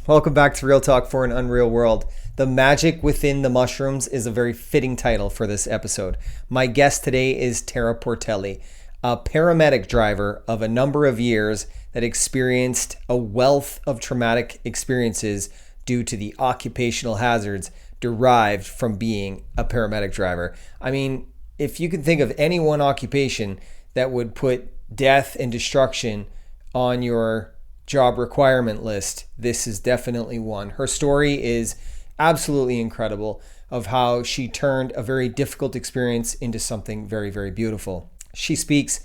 Welcome back to Real Talk for an Unreal World. The Magic Within the Mushrooms is a very fitting title for this episode. My guest today is Tara Portelli, a paramedic driver of a number of years that experienced a wealth of traumatic experiences due to the occupational hazards derived from being a paramedic driver. I mean, if you can think of any one occupation that would put death and destruction on your job requirement list, this is definitely one. Her story is absolutely incredible of how she turned a very difficult experience into something very, very beautiful. She speaks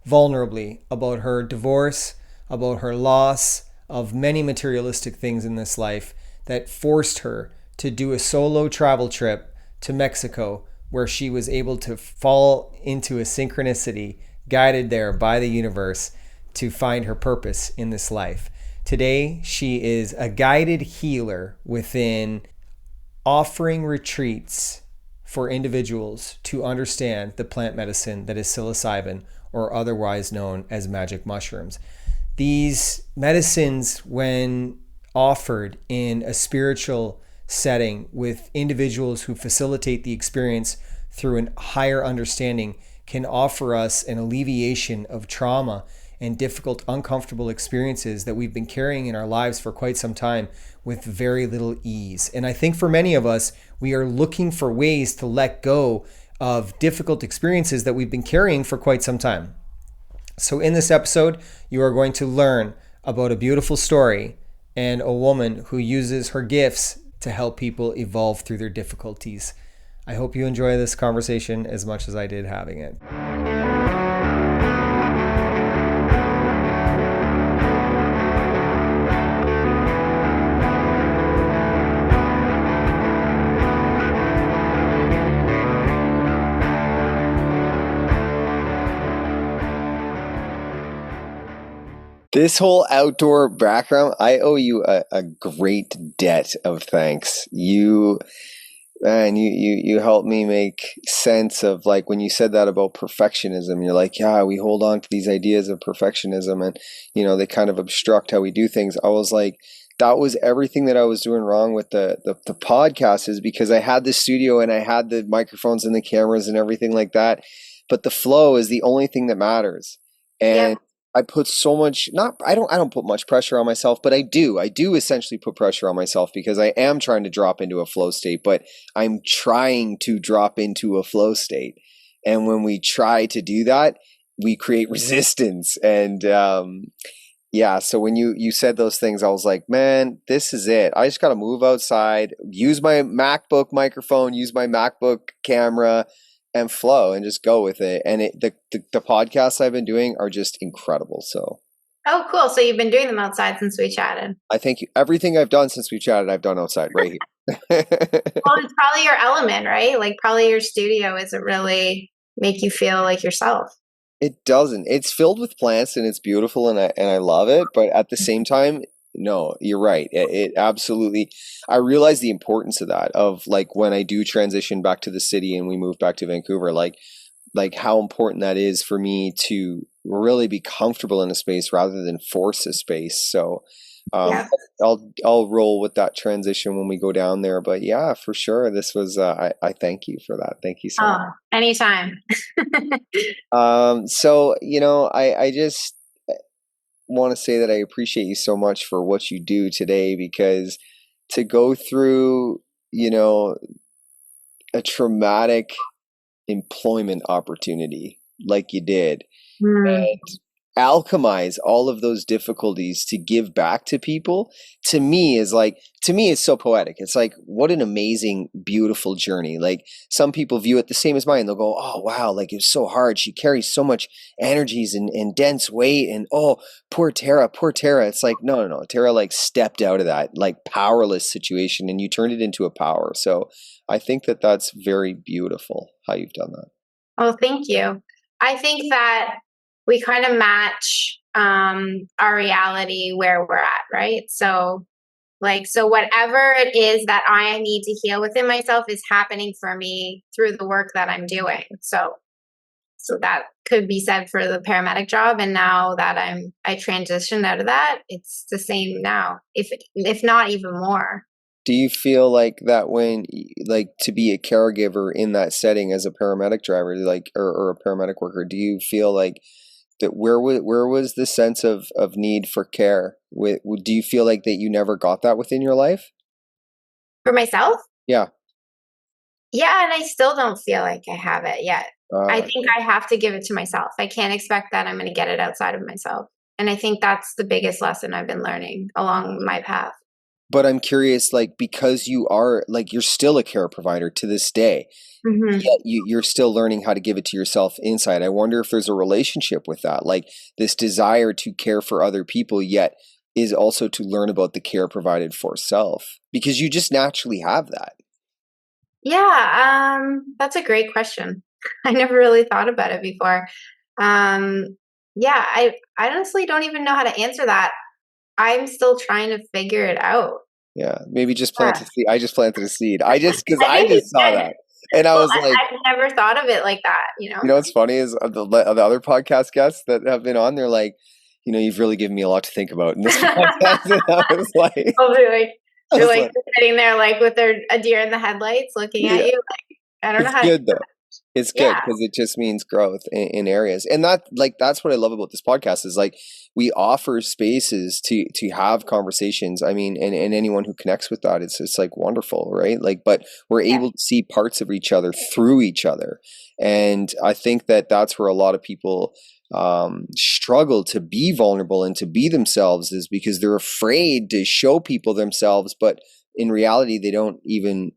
vulnerably about her divorce, about her loss of many materialistic things in this life that forced her to do a solo travel trip to Mexico, where she was able to fall into a synchronicity guided there by the universe to find her purpose in this life. Today, she is a guided healer within offering retreats for individuals to understand the plant medicine that is psilocybin, or otherwise known as magic mushrooms. These medicines, when offered in a spiritual setting with individuals who facilitate the experience through a higher understanding, can offer us an alleviation of trauma and difficult, uncomfortable experiences that we've been carrying in our lives for quite some time with very little ease. And I think for many of us, we are looking for ways to let go of difficult experiences that we've been carrying for quite some time. So in this episode, you are going to learn about a beautiful story and a woman who uses her gifts to help people evolve through their difficulties. I hope you enjoy this conversation as much as I did having it. This whole outdoor background, I owe you a great debt of thanks. You helped me make sense of, like, when you said that about perfectionism, you're like, yeah, we hold on to these ideas of perfectionism and, they kind of obstruct how we do things. I was like, that was everything that I was doing wrong with the podcast, is because I had the studio and I had the microphones and the cameras and everything like that. But the flow is the only thing that matters. And yeah. I put so much, I don't put much pressure on myself, but I do essentially put pressure on myself because I am trying to drop into a flow state, but I'm trying to drop into a flow state. And when we try to do that, we create resistance. And, so when you said those things, I was like, man, this is it. I just got to move outside, use my MacBook microphone, use my MacBook camera, and flow and just go with it. And the podcasts I've been doing are just incredible. So. Oh, cool. So you've been doing them outside since we chatted. I think everything I've done since we chatted, I've done outside right here. Well, it's probably your element, right? Like probably your studio isn't really make you feel like yourself. It doesn't. It's filled with plants and it's beautiful and I love it. But at the same time, no, you're right. It absolutely, I realize the importance of that, of like when I do transition back to the city and we move back to Vancouver, like how important that is for me to really be comfortable in a space rather than force a space. So I'll roll with that transition when we go down there. But yeah, for sure. This was, I thank you for that. Thank you so much. Anytime. So, I just want to say that I appreciate you so much for what you do today, because to go through, a traumatic employment opportunity like you did, and alchemize all of those difficulties to give back to people, to me it's so poetic. It's like, what an amazing, beautiful journey. Like, some people view it the same as mine. They'll go, oh wow, like it's so hard, she carries so much energies and dense weight, and oh, poor Tara. It's like, no, Tara like stepped out of that like powerless situation and you turned it into a power. So I think that that's very beautiful how you've done that. Oh, thank you. I think that we kind of match our reality where we're at, right? So whatever it is that I need to heal within myself is happening for me through the work that I'm doing. So could be said for the paramedic job. And now that I transitioned out of that, it's the same now, if not even more. Do you feel like that when, like, to be a caregiver in that setting as a paramedic driver, like, or a paramedic worker, do you feel like that where was the sense of need for care? Do you feel like that you never got that within your life? For myself? Yeah. Yeah, and I still don't feel like I have it yet. I think I have to give it to myself. I can't expect that I'm going to get it outside of myself. And I think that's the biggest lesson I've been learning along my path. But I'm curious, like, because you are, like, you're still a care provider to this day, Mm-hmm. yet you're still learning how to give it to yourself inside. I wonder if there's a relationship with that, like this desire to care for other people, yet is also to learn about the care provided for self, because you just naturally have that. Yeah, that's a great question. I never really thought about it before. Yeah, I honestly don't even know how to answer that. I'm still trying to figure it out. Yeah, maybe just plant Yeah. a seed. I just planted a seed. Because I I think just it's saw good. that. And I Well, was like, I've never thought of it like that, you know? what's funny is the other podcast guests that have been on, they're like, you've really given me a lot to think about in this podcast. And Probably like I they're was like like, sitting there like with their a deer in the headlights looking at yeah, you. Like, I don't know it's how to. good though. It's good Yeah, because it just means growth in areas. And that's what I love about this podcast is like we offer spaces to have conversations. I mean, and anyone who connects with that, it's like wonderful, right? Like, but we're yeah, able to see parts of each other through each other. And I think that's where a lot of people struggle to be vulnerable and to be themselves, is because they're afraid to show people themselves. But in reality, they don't even,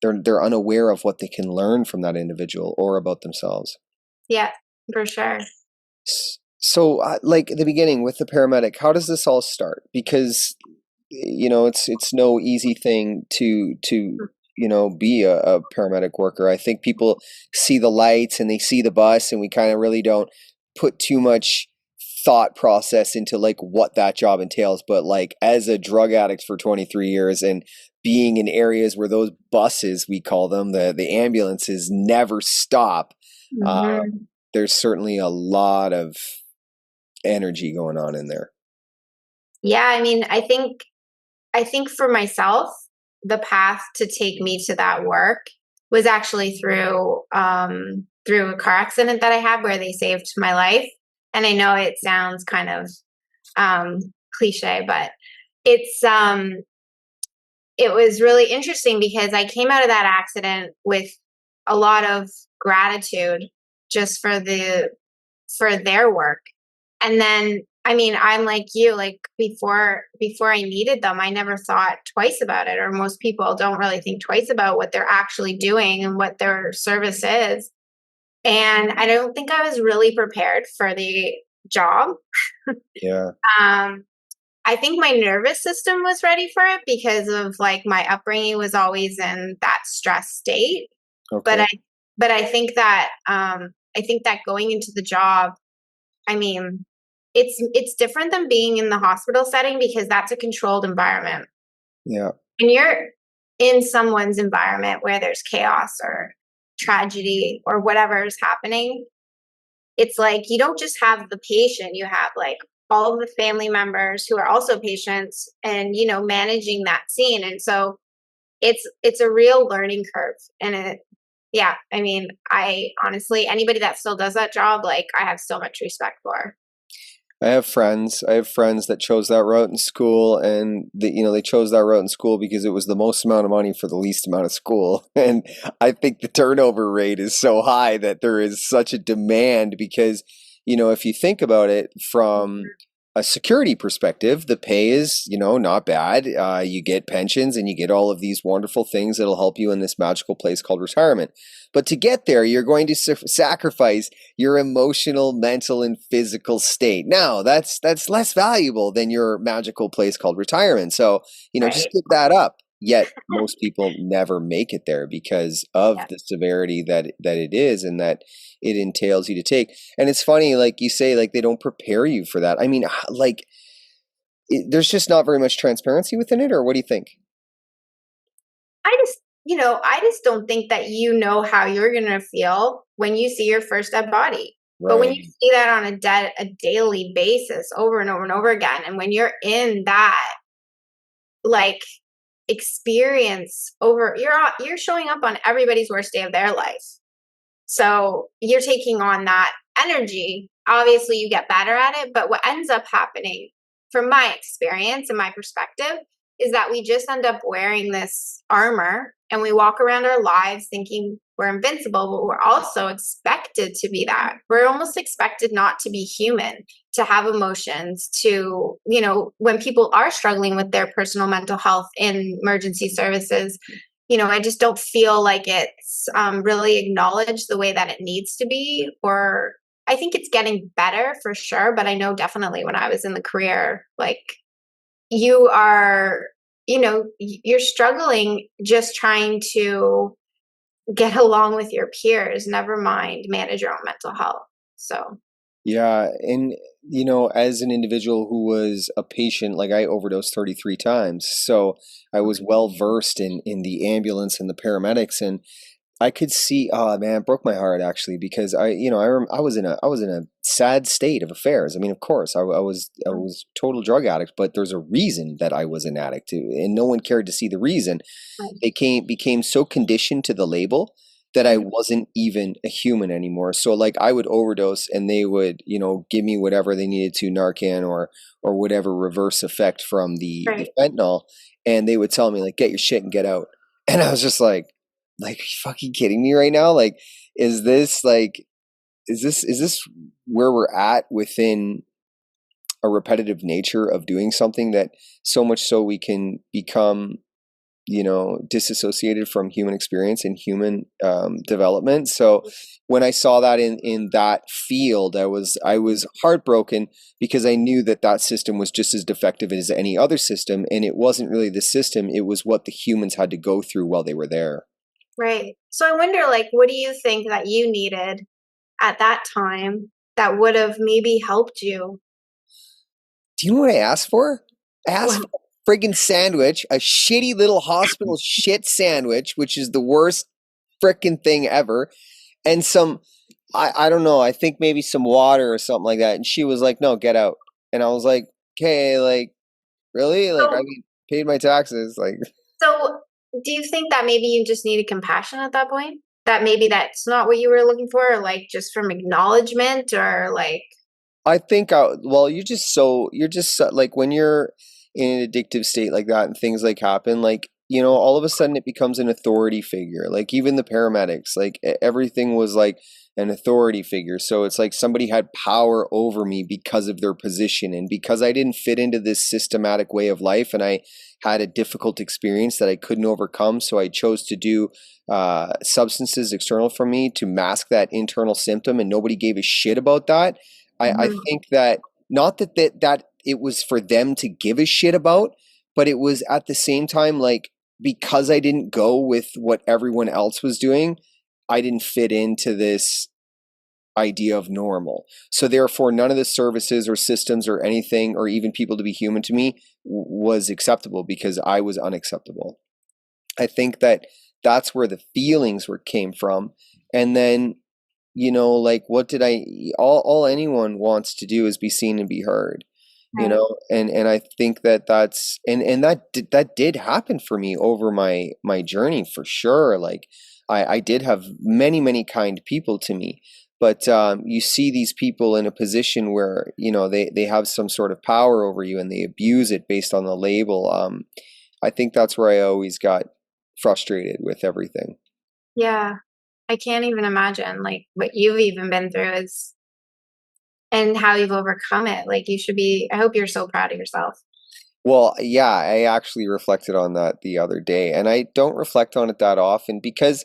they're unaware of what they can learn from that individual or about themselves. yeah, for sure. So, like at the beginning with the paramedic, how does this all start? Because it's no easy thing to be a paramedic worker. I think people see the lights and they see the bus, and we kind of really don't put too much thought process into like what that job entails. But like as a drug addict for 23 years and being in areas where those buses, we call them the ambulances, never stop, Hmm. there's certainly a lot of energy going on in there. Yeah, I mean, I think for myself, the path to take me to that work was actually through a car accident that I had where they saved my life. And I know it sounds kind of um, cliche, but it's it was really interesting because I came out of that accident with a lot of gratitude just for their work. And then I mean, I'm like you, like before I needed them, I never thought twice about it, or most people don't really think twice about what they're actually doing and what their service is. And I don't think I was really prepared for the job. Yeah. Um, I think my nervous system was ready for it because of like my upbringing was always in that stress state. But Okay. I think that going into the job, I mean, it's different than being in the hospital setting because that's a controlled environment. Yeah. And you're in someone's environment where there's chaos or tragedy or whatever is happening. It's like you don't just have the patient, you have like all of the family members who are also patients and managing that scene. And so it's a real learning curve. And yeah, I mean, I honestly, anybody that still does that job, like I have so much respect for. I have friends. That chose that route in school, and they chose that route in school because it was the most amount of money for the least amount of school. And I think the turnover rate is so high that there is such a demand because, if you think about it from a security perspective, the pay is, not bad. You get pensions and you get all of these wonderful things that'll help you in this magical place called retirement. But to get there, you're going to sacrifice your emotional, mental, and physical state. Now, that's less valuable than your magical place called retirement. So, just Right. give that up. Yet most people never make it there because of Yeah. the severity that it is and that it entails you to take. And it's funny, like you say, like they don't prepare you for that. I mean, like there's just not very much transparency within it, or what do you think? I just don't think that how you're going to feel when you see your first dead body. But when you Right. see that on a daily basis over and over and over again, and when you're in that like experience over, you're showing up on everybody's worst day of their life. So you're taking on that energy. Obviously, you get better at it, but what ends up happening, from my experience and my perspective, is that we just end up wearing this armor and we walk around our lives thinking we're invincible, but we're also expected to be that. We're almost expected not to be human, to have emotions, to, when people are struggling with their personal mental health in emergency services, I just don't feel like it's really acknowledged the way that it needs to be. Or I think it's getting better for sure, but I know definitely when I was in the career, like you are, you're struggling just trying to get along with your peers, never mind manage your own mental health. So, Yeah, and as an individual who was a patient, like I overdosed 33 times, so I was well versed in the ambulance and the paramedics, and I could see. Oh man, it broke my heart actually because I was in a sad state of affairs. I mean, of course, I was total drug addict, but there's a reason that I was an addict, and no one cared to see the reason. It became so conditioned to the label that I wasn't even a human anymore. So like I would overdose and they would, give me whatever they needed to, Narcan or whatever reverse effect from the right. fentanyl, and they would tell me like get your shit and get out. And I was just like are you fucking kidding me right now? Like is this like is this where we're at within a repetitive nature of doing something that so much so we can become disassociated from human experience and human development. So when I saw that in that field, I was heartbroken because I knew that system was just as defective as any other system, and it wasn't really the system; it was what the humans had to go through while they were there. Right. So I wonder, like, what do you think that you needed at that time that would have maybe helped you? Do you know what I asked for? I asked Well, for a friggin' sandwich, a shitty little hospital shit sandwich, which is the worst frickin' thing ever, and some I don't know, I think maybe some water or something like that. And she was like, no, get out. And I was like, okay, like, really? Like, I so, mean, paid my taxes. Like, so do you think that maybe you just needed compassion at that point? That maybe that's not what you were looking for, or like just from acknowledgement, or like, I think, well, you're just like when you're in an addictive state like that and things like happen, like, all of a sudden it becomes an authority figure. Like, even the paramedics, like, everything was like an authority figure. So it's like somebody had power over me because of their position. And because I didn't fit into this systematic way of life and I had a difficult experience that I couldn't overcome. So I chose to do substances external from me to mask that internal symptom, and nobody gave a shit about that. I Mhm. think that not that it was for them to give a shit about, but it was at the same time like because I didn't go with what everyone else was doing, I didn't fit into this idea of normal. So therefore, none of the services or systems or anything or even people to be human to me was acceptable because I was unacceptable. I think that that's where the feelings were came from, and then like what did I all anyone wants to do is be seen and be heard, Right. and I think and that did happen for me over my journey for sure. Like I did have many kind people to me, but you see these people in a position where they have some sort of power over you and they abuse it based on the label. I think that's where I always got frustrated with everything. Yeah, I can't even imagine like what you've even been through is and how you've overcome it. Like you should be. I hope you're so proud of yourself. Well, yeah, I actually reflected on that the other day, and I don't reflect on it that often because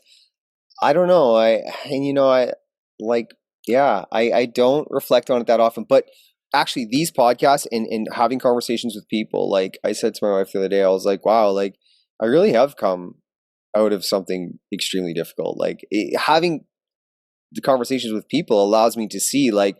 I don't know. And I like, yeah, I don't reflect on it that often, but actually, these podcasts and having conversations with people, like I said to my wife the other day, I was like, wow, like I really have come out of something extremely difficult. Like having the conversations with people allows me to see, like,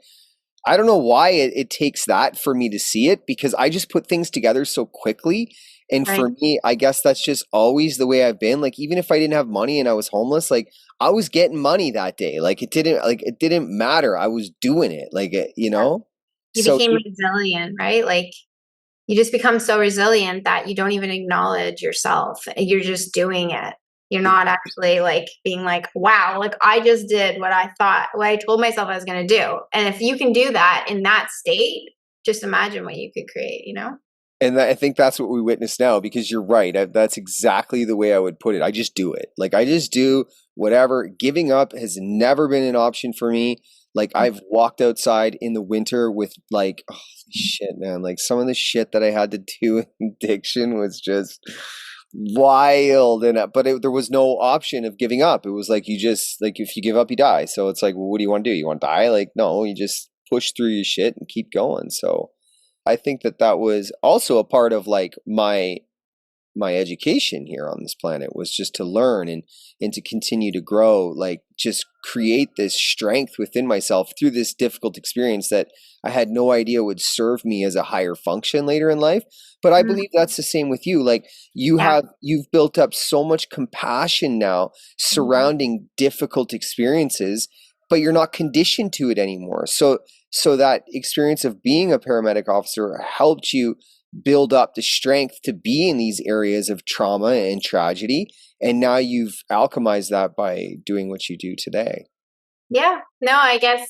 I don't know why it takes that for me to see it because I just put things together so quickly And Right. for me, I guess that's just always the way I've been. Like, even if I didn't have money and I was homeless, like I was getting money that day. It didn't matter. I was doing it. Yeah. You So became resilient, right? Like you just become so resilient that you don't even acknowledge yourself. You're just doing it. You're not actually like being like, wow, like I just did what I told myself I was going to do. And if you can do that in that state, just imagine what you could create, you know? And I think that's what we witness now, because you're right. That's exactly the way I would put it. I just do it. Like, I just do whatever. Giving up has never been an option for me. Like, I've walked outside in the winter with like, oh shit, man. Like, some of the shit that I had to do in addiction was just wild. There was no option of giving up. It was like, you just, like, if you give up, you die. So it's like, well, what do you want to do? You want to die? Like, no, you just push through your shit and keep going. So I think that was also a part of like my education here on this planet, was just to learn and to continue to grow, like just create this strength within myself through this difficult experience that I had no idea would serve me as a higher function later in life. But I Mhm. believe that's the same with you. Like, Yeah. you've built up so much compassion now Mhm. surrounding difficult experiences, but you're not conditioned to it anymore. So that experience of being a paramedic officer helped you build up the strength to be in these areas of trauma and tragedy. And now you've alchemized that by doing what you do today. Yeah. No, I guess,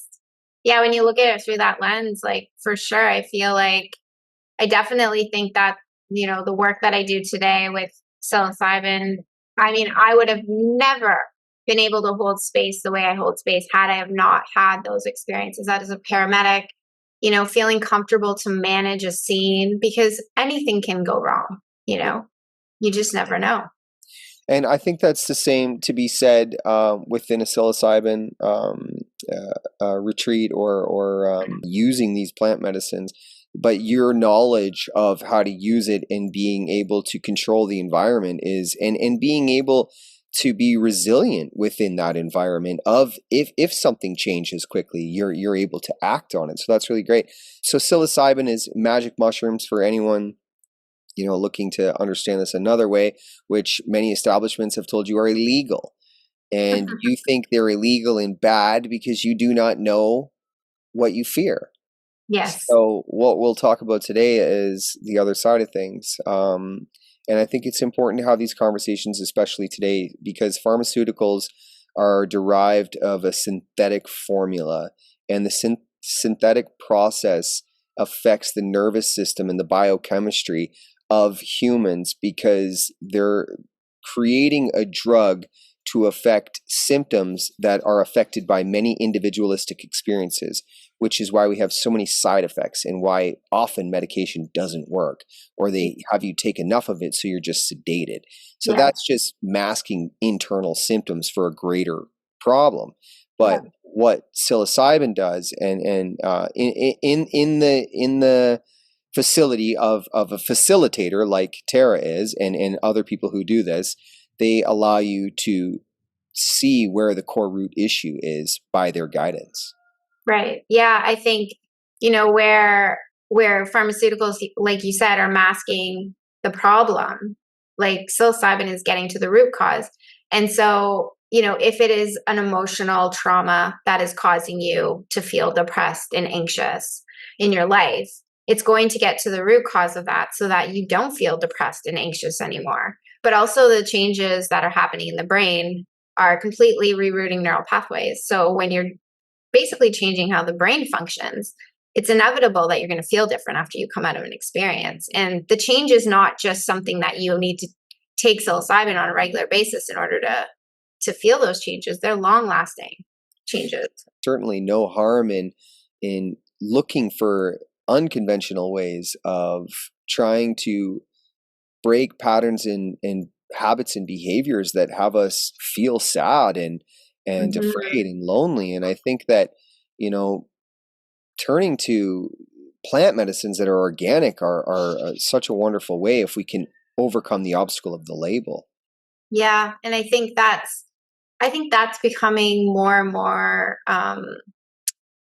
yeah, when you look at it through that lens, like for sure, I feel like I definitely think that, the work that I do today with psilocybin, I mean, I would have never been able to hold space the way I hold space had I have not had those experiences as a paramedic, feeling comfortable to manage a scene because anything can go wrong, you know, you just never know. And I think that's the same to be said within a psilocybin retreat, or using these plant medicines. But your knowledge of how to use it and being able to control the environment and being able to be resilient within that environment of, if something changes quickly, you're able to act on it. So that's really great. So psilocybin is magic mushrooms for anyone looking to understand this another way, which many establishments have told you are illegal. And you think they're illegal and bad because you do not know what you fear. Yes. So what we'll talk about today is the other side of things. And I think it's important to have these conversations, especially today, because pharmaceuticals are derived of a synthetic formula, and the synthetic process affects the nervous system and the biochemistry of humans, because they're creating a drug to affect symptoms that are affected by many individualistic experiences, which is why we have so many side effects and why often medication doesn't work, or they have you take enough of it so you're just sedated. So Yeah. that's just masking internal symptoms for a greater problem. Yeah. But what psilocybin does, and in the facility of a facilitator like Tara is, and other people who do this, they allow you to see where the core root issue is by their guidance. Right. Yeah, I think, where pharmaceuticals, like you said, are masking the problem, like psilocybin is getting to the root cause. And so, if it is an emotional trauma that is causing you to feel depressed and anxious in your life, it's going to get to the root cause of that so that you don't feel depressed and anxious anymore. But also the changes that are happening in the brain are completely rerouting neural pathways. So when you're basically changing how the brain functions, it's inevitable that you're going to feel different after you come out of an experience. And the change is not just something that you need to take psilocybin on a regular basis in order to feel those changes. They're long lasting changes. Certainly no harm in looking for unconventional ways of trying to break patterns and habits and behaviors that have us feel sad and Mhm. afraid and lonely. And I think that, you know, turning to plant medicines that are organic are such a wonderful way if we can overcome the obstacle of the label. Yeah, and I think that's becoming more and more.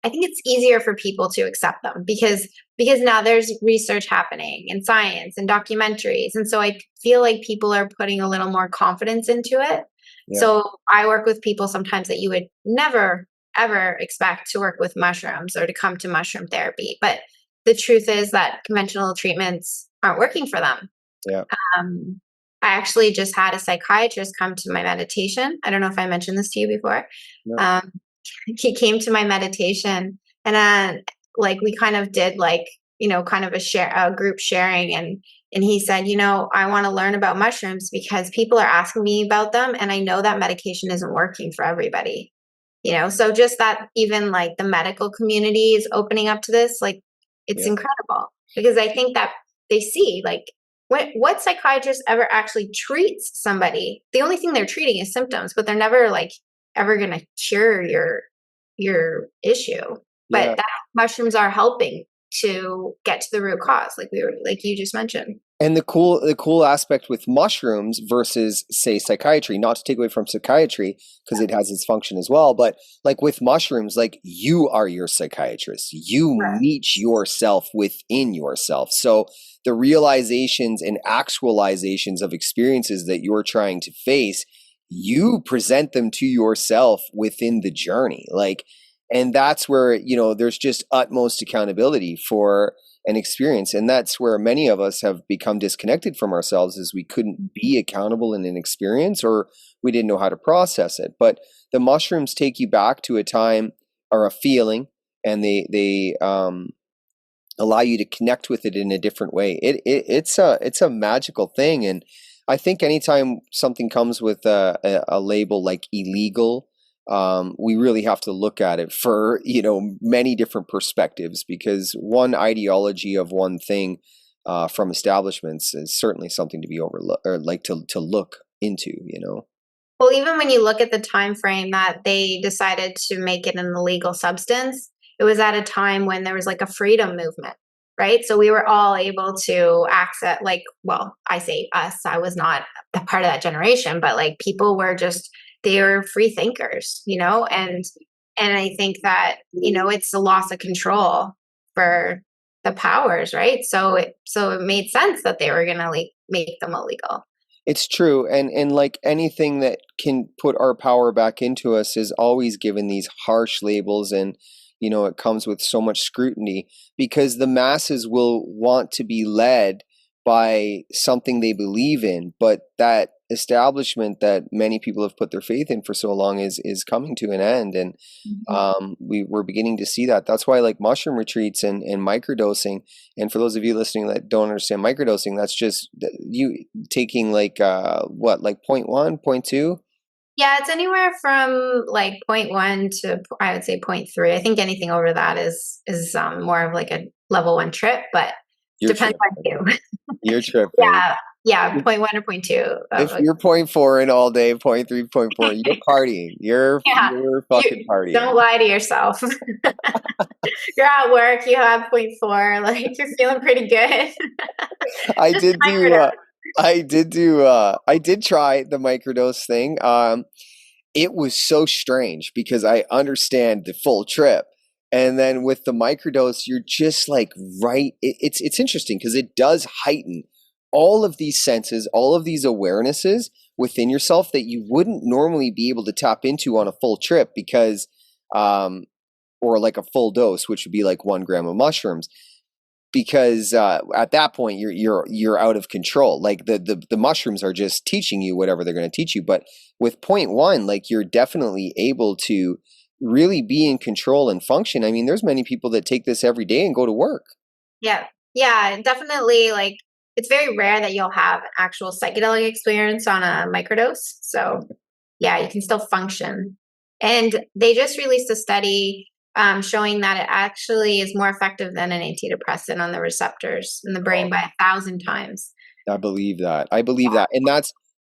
I think it's easier for people to accept them because now there's research happening and science and documentaries. And so I feel like people are putting a little more confidence into it. Yeah. So I work with people sometimes that you would never, ever expect to work with mushrooms or to come to mushroom therapy. But the truth is that conventional treatments aren't working for them. Yeah. Um, I actually just had a psychiatrist come to my meditation. I don't know if I mentioned this to you before. No. Um, he came to my meditation and like we kind of did like, kind of a group sharing, and he said, I want to learn about mushrooms because people are asking me about them and I know that medication isn't working for everybody. So just that even like the medical community is opening up to this, like it's Yeah. incredible because I think that they see like what psychiatrist ever actually treats somebody? The only thing they're treating is symptoms, but they're never like ever going to cure your issue. Yeah. But that mushrooms are helping to get to the root cause, like you just mentioned. And the cool aspect with mushrooms versus, say, psychiatry, not to take away from psychiatry because it has its function as well, but like with mushrooms, like you are your psychiatrist. You Right. meet yourself within yourself. So the realizations and actualizations of experiences that you're trying to face, you present them to yourself within the journey. And that's where, there's just utmost accountability for an experience. And that's where many of us have become disconnected from ourselves, is we couldn't be accountable in an experience, or we didn't know how to process it. But the mushrooms take you back to a time or a feeling, and they allow you to connect with it in a different way. It's a magical thing. And I think anytime something comes with a label like illegal, we really have to look at it for, many different perspectives, because one ideology of one thing from establishments is certainly something to be overlooked, or like to look into. Well, even when you look at the time frame that they decided to make it an illegal substance, it was at a time when there was like a freedom movement, right? So we were all able to access, like, well, I say us, I was not a part of that generation, but like people were just, they were free thinkers, and I think that, it's a loss of control for the powers, right? So it made sense that they were going to like make them illegal. It's true. And like anything that can put our power back into us is always given these harsh labels, and it comes with so much scrutiny, because the masses will want to be led by something they believe in, but that establishment that many people have put their faith in for so long is coming to an end. And we're beginning to see that. That's why like mushroom retreats and microdosing. And for those of you listening that don't understand microdosing, that's just you taking like like 0.1, 0.2. Yeah, it's anywhere from like point 0.1 to I would say point 0.3. I think anything over that is more of like a level 1 trip, but You're depends tripping. on you. You're tripping. Yeah, 0.1 or 0.2. If you're 0.4 in all day, 0.3, 0.4, you're partying. You're Yeah, fucking partying. don't lie to yourself. You're at work, you have 0.4, like you're feeling pretty good. I Just did microdose. I did try the microdose thing. It was so strange because I understand the full trip. And then with the microdose, you're just like, right. It's interesting because it does heighten all of these senses, all of these awarenesses within yourself that you wouldn't normally be able to tap into on a full trip, because, or like a full dose, which would be like 1 gram of mushrooms. Because at that point you're out of control. Like the mushrooms are just teaching you whatever they're going to teach you. But with 0.1, like you're definitely able to really be in control and function. I mean, there's many people that take this every day and go to work. Yeah, definitely. Like it's very rare that you'll have an actual psychedelic experience on a microdose. So yeah, you can still function. And they just released a study showing that it actually is more effective than an antidepressant on the receptors in the brain by 1,000 times. I believe that. And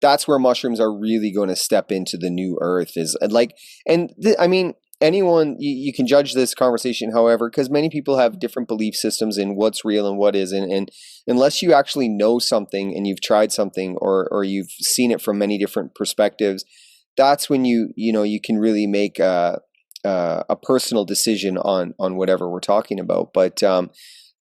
that's where mushrooms are really going to step into the new earth, is like, I mean, anyone, you can judge this conversation however, because many people have different belief systems in what's real and what isn't. And unless you actually know something and you've tried something, or you've seen it from many different perspectives, that's when you can really make a personal decision on whatever we're talking about, but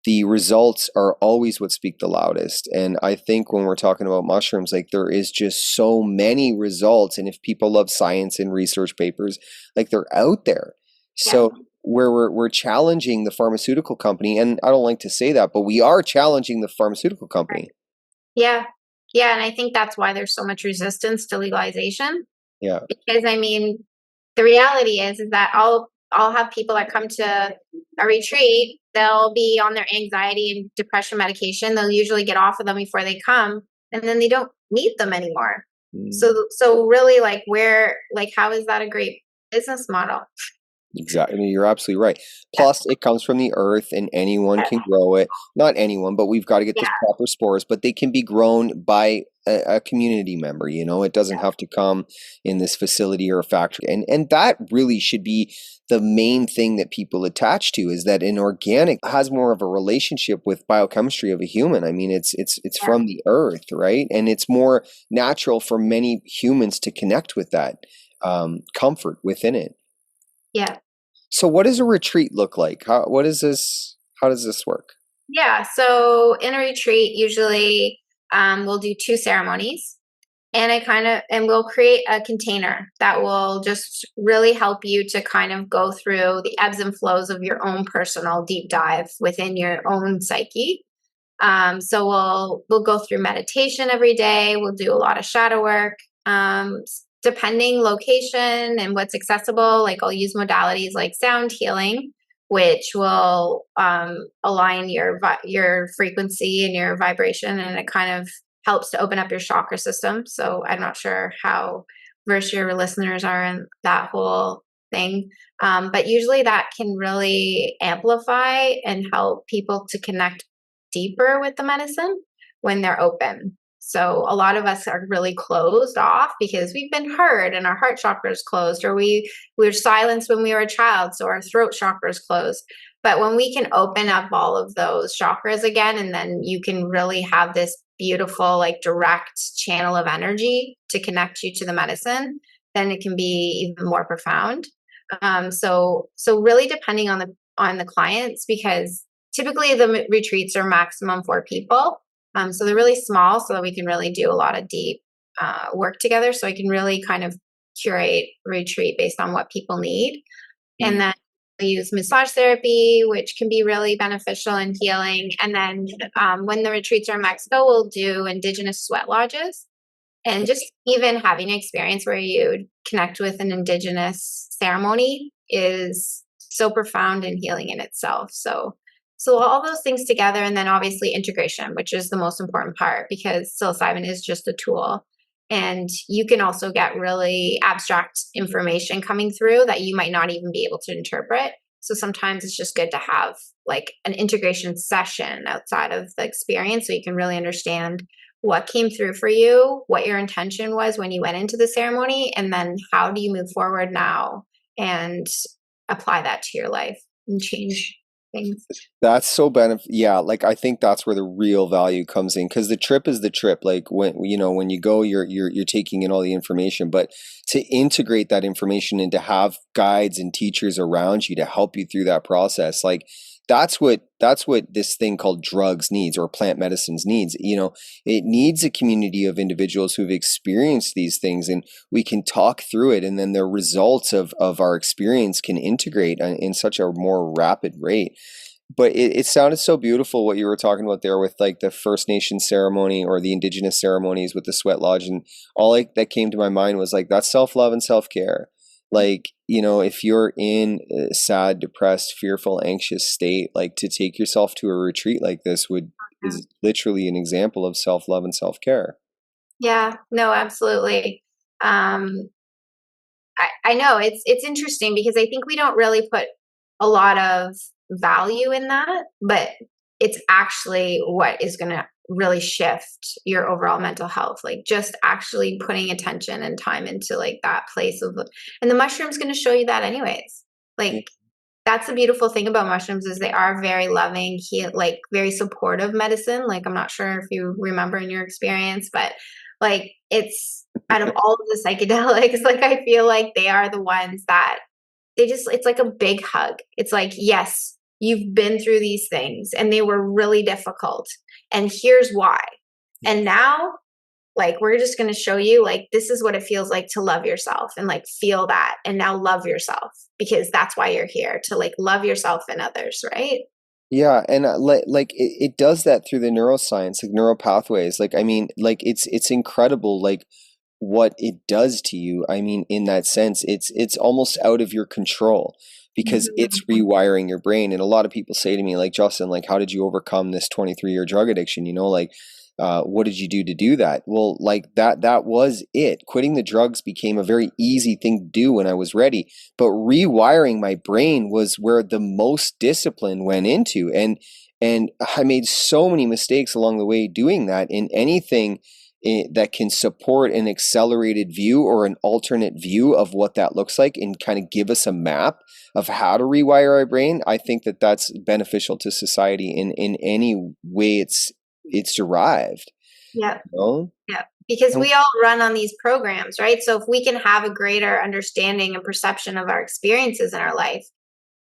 the results are always what speak the loudest. And I think when we're talking about mushrooms, like there is just so many results. And if people love science and research papers, like they're out there. Yeah. So where we're challenging the pharmaceutical company, and I don't like to say that, but we are challenging the pharmaceutical Right. company. Yeah. Yeah. And I think that's why there's so much resistance to legalization. Yeah. Because I mean, the reality is that I'll have people that come to a retreat, they'll be on their anxiety and depression medication. They'll usually get off of them before they come, and then they don't need them anymore. Mm. So really, like, where, like, how is that a great business model? Exactly. I mean, you're absolutely right. Yeah. Plus, it comes from the earth and anyone can grow it. Not anyone, but we've got to get the Yeah. proper spores, but they can be grown by a community member, you know, it doesn't have to come in this facility or a factory. And that really should be the main thing that people attach to, is that an organic has more of a relationship with biochemistry of a human. I mean, it's Yeah. from the earth, right? And it's more natural for many humans to connect with that comfort within it. Yeah. So what does a retreat look like? What is this? How does this work? Yeah. So in a retreat, usually we'll do two ceremonies. And we'll create a container that will just really help you to kind of go through the ebbs and flows of your own personal deep dive within your own psyche. So we'll go through meditation every day. We'll do a lot of shadow work. Depending location and what's accessible, like I'll use modalities like sound healing, which will align your frequency and your vibration, and it kind of helps to open up your chakra system. So I'm not sure how versed your listeners are in that whole thing. But usually that can really amplify and help people to connect deeper with the medicine when they're open. So a lot of us are really closed off because we've been hurt and our heart chakra is closed, or we were silenced when we were a child, so our throat chakra is closed. But when we can open up all of those chakras again, and then you can really have this beautiful, like, direct channel of energy to connect you to the medicine, then it can be even more profound. So really depending on the clients, because typically the retreats are maximum 4 people. So they're really small, so that we can really do a lot of deep work together. So I can really kind of curate retreat based on what people need. And Mm. then we use massage therapy, which can be really beneficial and healing. And then when the retreats are in Mexico, we'll do indigenous sweat lodges. And just even having an experience where you connect with an indigenous ceremony is so profound and healing in itself. So all those things together, and then obviously integration, which is the most important part, because psilocybin is just a tool. And you can also get really abstract information coming through that you might not even be able to interpret. So sometimes it's just good to have like an integration session outside of the experience so you can really understand what came through for you, what your intention was when you went into the ceremony, and then how do you move forward now and apply that to your life and change things. That's so yeah, like I think that's where the real value comes in, because the trip is the trip. Like when you go, you're taking in all the information, but to integrate that information and to have guides and teachers around you to help you through that process, like that's what this thing called drugs needs, or plant medicines needs. It needs a community of individuals who've experienced these things, and we can talk through it, and then the results of our experience can integrate in such a more rapid rate. But it sounded so beautiful what you were talking about there with like the First Nation ceremony or the indigenous ceremonies with the sweat lodge. And all that came to my mind was like, that's self-love and self-care. Like, if you're in a sad, depressed, fearful, anxious state, like to take yourself to a retreat like this is literally an example of self-love and self-care. Yeah, no, absolutely. I know it's interesting because I think we don't really put a lot of value in that, but it's actually what is going to really shift your overall mental health. Like just actually putting attention and time into like that place and the mushroom's going to show you that anyways. Like that's the beautiful thing about mushrooms is they are very loving, like very supportive medicine. Like I'm not sure if you remember in your experience, but like it's out of all of the psychedelics, like I feel like they are the ones that it's like a big hug. It's like, yes, you've been through these things and they were really difficult. And here's why. And now, like, we're just going to show you, like, this is what it feels like to love yourself and like feel that. And now love yourself, because that's why you're here, to like love yourself and others, right? Yeah, and it does that through the neuroscience, like neural pathways. Like I mean, like it's incredible, like what it does to you. I mean, in that sense, it's almost out of your control because it's Mhm. rewiring your brain. And a lot of people say to me, like, Justin, like, how did you overcome this 23-year drug addiction? You know, like, what did you do that? Well, like that was it. Quitting the drugs became a very easy thing to do when I was ready. But rewiring my brain was where the most discipline went into. And I made so many mistakes along the way doing that. In anything that can support an accelerated view or an alternate view of what that looks like and kind of give us a map of how to rewire our brain, I think that that's beneficial to society in any way it's derived, Yeah. you know? Yeah. Because And we all run on these programs, right? So if we can have a greater understanding and perception of our experiences in our life,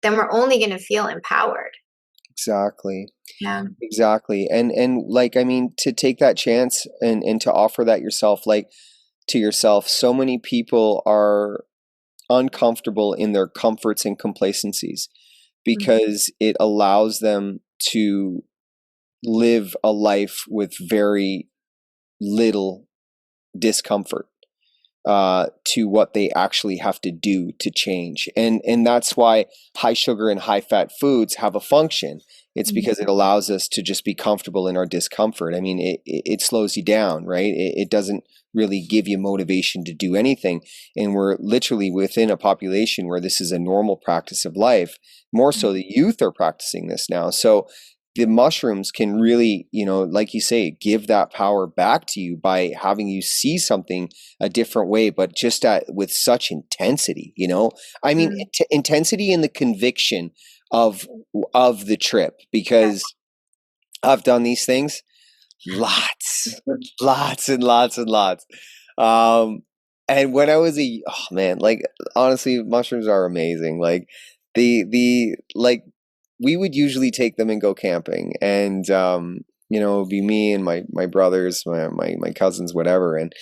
then we're only going to feel empowered. exactly. Yeah. Exactly. And like I mean to take that chance and to offer that yourself, like to yourself, so many people are uncomfortable in their comforts and complacencies Mhm. because it allows them to live a life with very little discomfort to what they actually have to do to change. And that's why high sugar and high fat foods have a function. It's because it allows us to just be comfortable in our discomfort. I mean, it slows you down, right? It doesn't really give you motivation to do anything. And we're literally within a population where this is a normal practice of life. More so, the youth are practicing this now. So the mushrooms can really, you know, like you say, give that power back to you by having you see something a different way, but just with such intensity, you know? I mean, Mhm. intensity and the conviction of the trip, Yeah. because I've done these things lots and lots and lots. Um, and when I was oh man, like honestly, mushrooms are amazing. Like like we would usually take them and go camping, and you know, it'd be me and my brothers, my cousins, whatever, and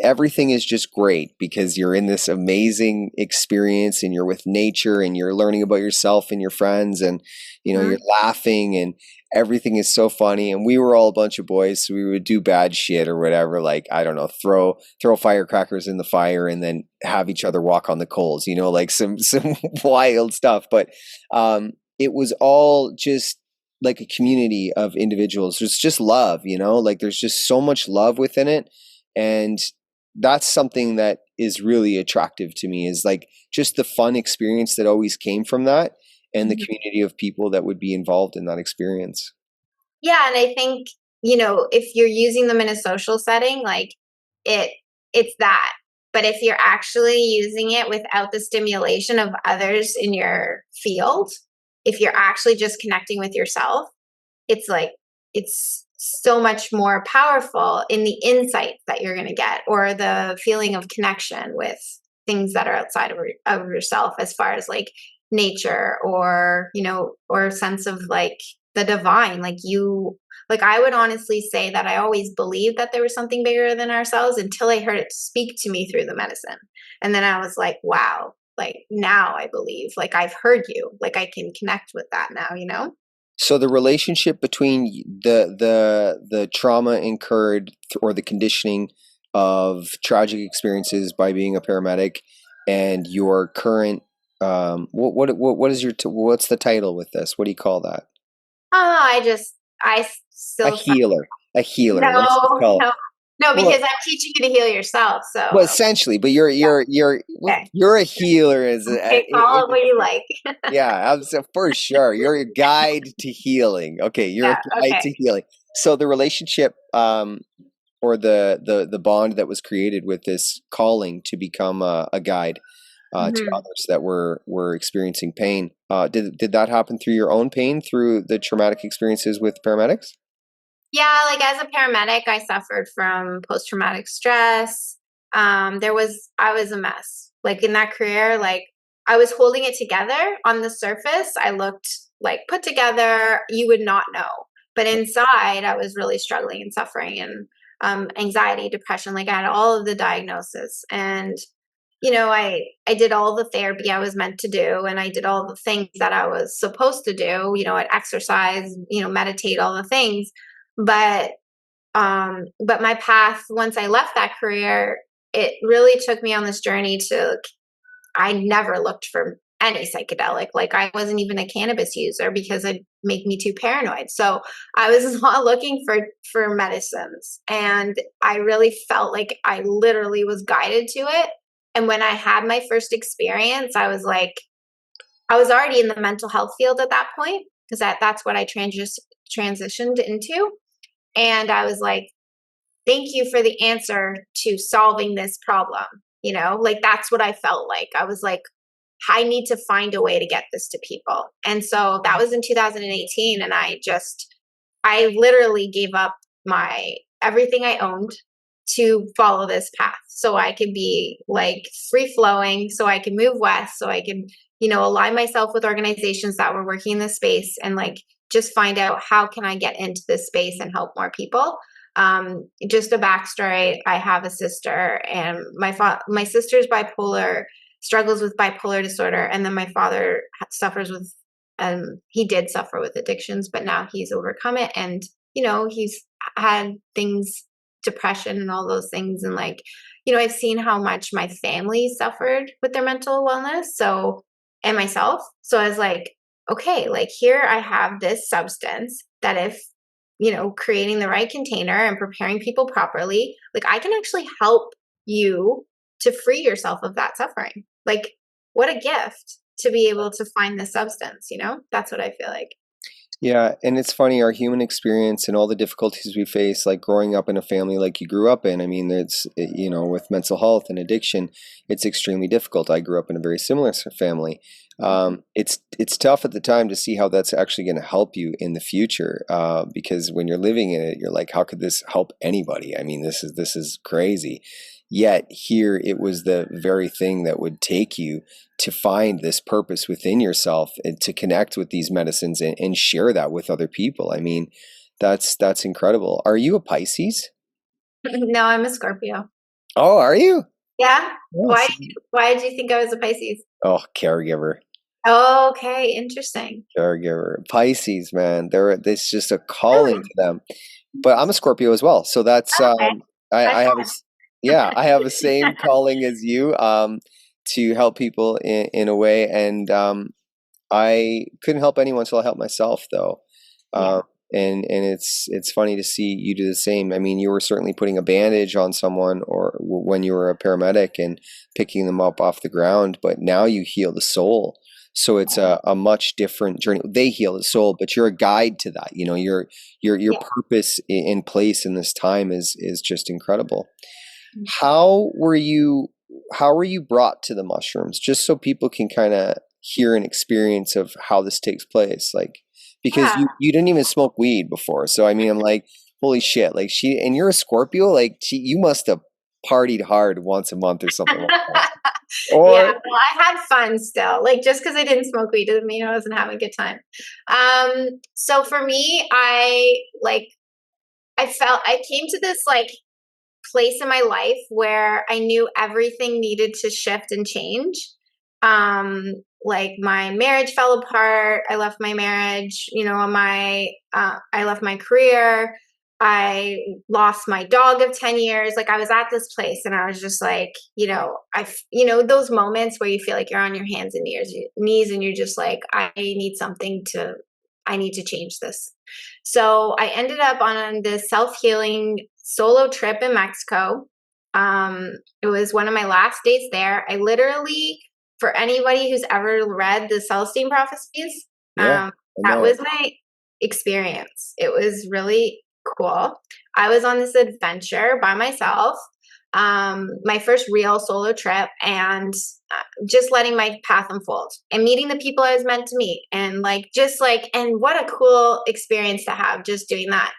everything is just great because you're in this amazing experience and you're with nature and you're learning about yourself and your friends, and you know, you're Mhm. laughing and everything is so funny. And we were all a bunch of boys, so we would do bad shit or whatever, like I don't know, throw firecrackers in the fire and then have each other walk on the coals, you know, like some wild stuff. But it was all just like a community of individuals. There's just love, you know, like there's just so much love within it. And that's something that is really attractive to me, is like just the fun experience that always came from that, and the Mhm. community of people that would be involved in that experience. Yeah, and I think, if you're using them in a social setting, like it it's that. But if you're actually using it without the stimulation of others in your field, if you're actually just connecting with yourself, it's like it's so much more powerful in the insight that you're going to get, or the feeling of connection with things that are outside of yourself, as far as like nature, or or a sense of like the divine. Like I would honestly say that I always believed that there was something bigger than ourselves until I heard it speak to me through the medicine. And then I was like, wow, like now I believe, like I've heard you, like I can connect with that now. So the relationship between the trauma incurred or the conditioning of tragic experiences by being a paramedic and your current what is what's the title with this? What do you call that? I A still healer. A healer. Let's just no, call it. no, no, Well, because I'm teaching you to heal yourself. well, So essentially, but yeah, okay, you're a healer as okay, call it what you like. yeah, so for sure. You're a guide to healing. Okay, you're a Yeah, guide okay. to healing. So the relationship or the bond that was created with this calling to become a guide to Mhm. others that were experiencing pain. Did that happen through your own pain, through the traumatic experiences with paramedics? Yeah, like as a paramedic, I suffered from post traumatic stress. I was a mess. Like in that career, like I was holding it together. On the surface, I looked like put together. You would not know. But inside, I was really struggling and suffering, and anxiety, depression. Like, I had all of the diagnosis. And, I did all the therapy I was meant to do, and I did all the things that I was supposed to do. I'd exercise, meditate, all the things. But but my path, once I left that career, it really took me on this journey to, I never looked for any psychedelic. Like, I wasn't even a cannabis user because it'd make me too paranoid. So I was not looking for medicines. And I really felt like I literally was guided to it. And when I had my first experience, I was like, I was already in the mental health field at that point, because that's what I transitioned into. And I was like, thank you for the answer to solving this problem. Like, that's what I felt like. I was like, I need to find a way to get this to people. And so that was in 2018. And I literally gave up my everything I owned to follow this path, so I could be like free flowing, so I could move west, so I could, align myself with organizations that were working in this space, and like just find out how can I get into this space and help more people. Just a backstory: I have a sister, and my sister's bipolar, struggles with bipolar disorder, and then my father suffers with he did suffer with addictions, but now he's overcome it, and he's had things, depression and all those things. And like, I've seen how much my family suffered with their mental wellness, and myself. So I was like, okay, like, here I have this substance that, if creating the right container and preparing people properly, like, I can actually help you to free yourself of that suffering. Like, what a gift to be able to find this substance. That's what I feel like. Yeah, and it's funny, our human experience and all the difficulties we face, like growing up in a family like you grew up in. I mean, with mental health and addiction, it's extremely difficult. I grew up in a very similar family. It's tough at the time to see how that's actually going to help you in the future, because when you're living in it, you're like, how could this help anybody? I mean, this is crazy. Yet here it was the very thing that would take you to find this purpose within yourself and to connect with these medicines and share that with other people. I mean, that's incredible. Are you a Pisces? No, I'm a Scorpio. Oh, are you? Yeah. Why? Yes. Why did you think I was a Pisces? Oh, caregiver. Oh, okay, interesting. Caregiver. Pisces, man. There's just a calling Really? to them. But I'm a Scorpio as well. So that's Okay. High I have five. yeah, I have the same calling as you, to help people in a way. And I couldn't help anyone until I helped myself, though. Yeah. Um, and it's funny to see you do the same. I mean, you were certainly putting a bandage on someone, or when you were a paramedic and picking them up off the ground, but now you heal the soul. So it's a much different journey. They heal the soul, but you're a guide to that. Your Yeah. purpose in place in this time is just incredible. How were you brought to the mushrooms? Just so people can kind of hear an experience of how this takes place, like, because Yeah. you didn't even smoke weed before. So I mean, I'm like, holy shit, like, and you're a Scorpio, like, you must have partied hard once a month or something like that. Yeah, Or well, I had fun still. Like, just because I didn't smoke weed doesn't mean I wasn't having a good time. So for me, I came to this like place in my life where I knew everything needed to shift and change. Like, my marriage fell apart. I left my marriage, I left my career. I lost my dog of 10 years. Like, I was at this place and I was just like, those moments where you feel like you're on your hands and knees and you're just like, I need to change this. So I ended up on this self-healing solo trip in Mexico. It was one of my last days there. I literally, for anybody who's ever read the Celestine Prophecies, yeah, I that know it. was my experience. It was really cool. I was on this adventure by myself, my first real solo trip, and just letting my path unfold and meeting the people I was meant to meet. And and what a cool experience to have just doing that.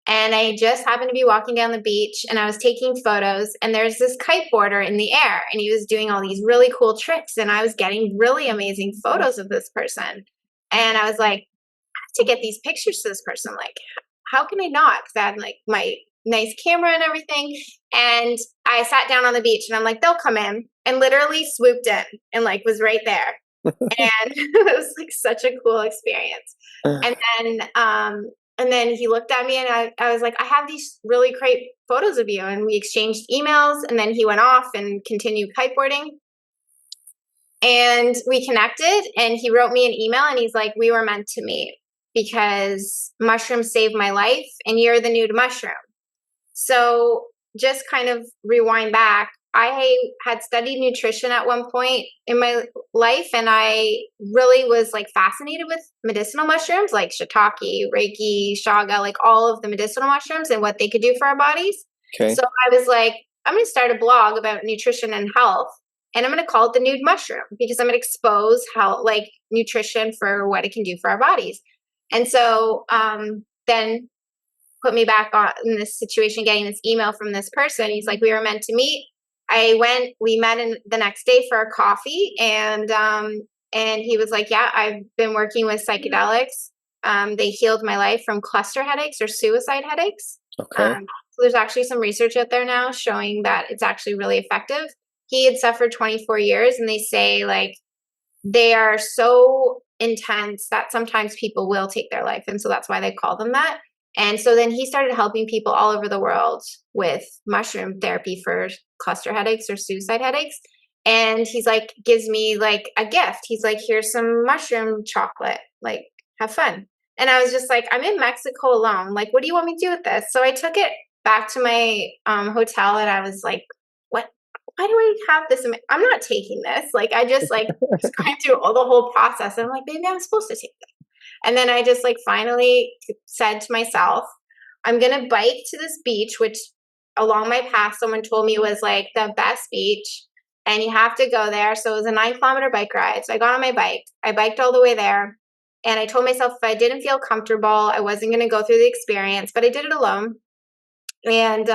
And I just happened to be walking down the beach and I was taking photos, and there's this kiteboarder in the air and he was doing all these really cool tricks, and I was getting really amazing photos of this person. And I was like, to get these pictures to this person, like, how can I not? Because I had like my nice camera and everything. And I sat down on the beach and I'm like, they'll come in, and literally swooped in and like was right there. And it was like such a cool experience. And then and then he looked at me and I was like, I have these really great photos of you. And we exchanged emails, and then he went off and continued kiteboarding. And we connected, and he wrote me an email and he's like, we were meant to meet because mushrooms saved my life and you're the nude mushroom. So just kind of rewind back. I had studied nutrition at one point in my life, and I really was like fascinated with medicinal mushrooms like shiitake, reiki, shaga, like all of the medicinal mushrooms and what they could do for our bodies. Okay. So I was like, I'm going to start a blog about nutrition and health, and I'm going to call it the nude mushroom because I'm going to expose how like nutrition for what it can do for our bodies. And so then put me back on in this situation, getting this email from this person. He's like, we were meant to meet. We met in the next day for a coffee, and he was like, yeah, I've been working with psychedelics. They healed my life from cluster headaches or suicide headaches. Okay. So there's actually some research out there now showing that it's actually really effective. He had suffered 24 years, and they say like they are so intense that sometimes people will take their life. And so that's why they call them that. And so then he started helping people all over the world with mushroom therapy for cluster headaches or suicide headaches. And he's like, gives me like a gift. He's like, here's some mushroom chocolate, like, have fun. And I was just like, I'm in Mexico alone. Like, what do you want me to do with this? So I took it back to my hotel, and I was like, what? Why do I have this? I'm not taking this. Like, I just like was going through all the whole process. And I'm like, maybe I'm supposed to take this. And then I just like finally said to myself, I'm going to bike to this beach, which along my path, someone told me was like the best beach and you have to go there. So it was a 9-kilometer bike ride. So I got on my bike, I biked all the way there. And I told myself if I didn't feel comfortable, I wasn't going to go through the experience, but I did it alone. And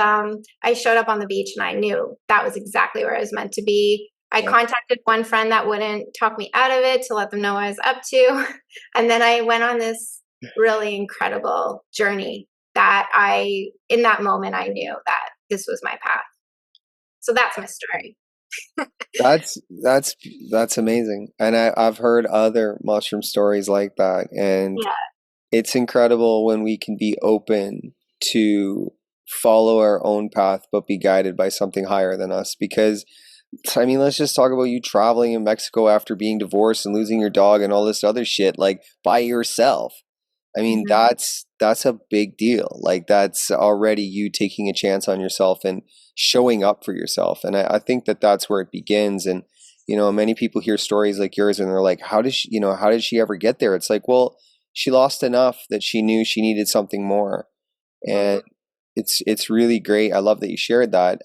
I showed up on the beach and I knew that was exactly where I was meant to be. I contacted one friend that wouldn't talk me out of it to let them know what I was up to. And then I went on this really incredible journey that in that moment, I knew that this was my path. So that's my story. That's amazing. And I've heard other mushroom stories like that. And Yeah. it's incredible when we can be open to follow our own path, but be guided by something higher than us. Because I mean, let's just talk about you traveling in Mexico after being divorced and losing your dog and all this other shit, like by yourself. I mean, that's a big deal. Like that's already you taking a chance on yourself and showing up for yourself. And I think that that's where it begins. And, you know, many people hear stories like yours and they're like, how did she ever get there? It's like, well, she lost enough that she knew she needed something more. And it's really great. I love that you shared that.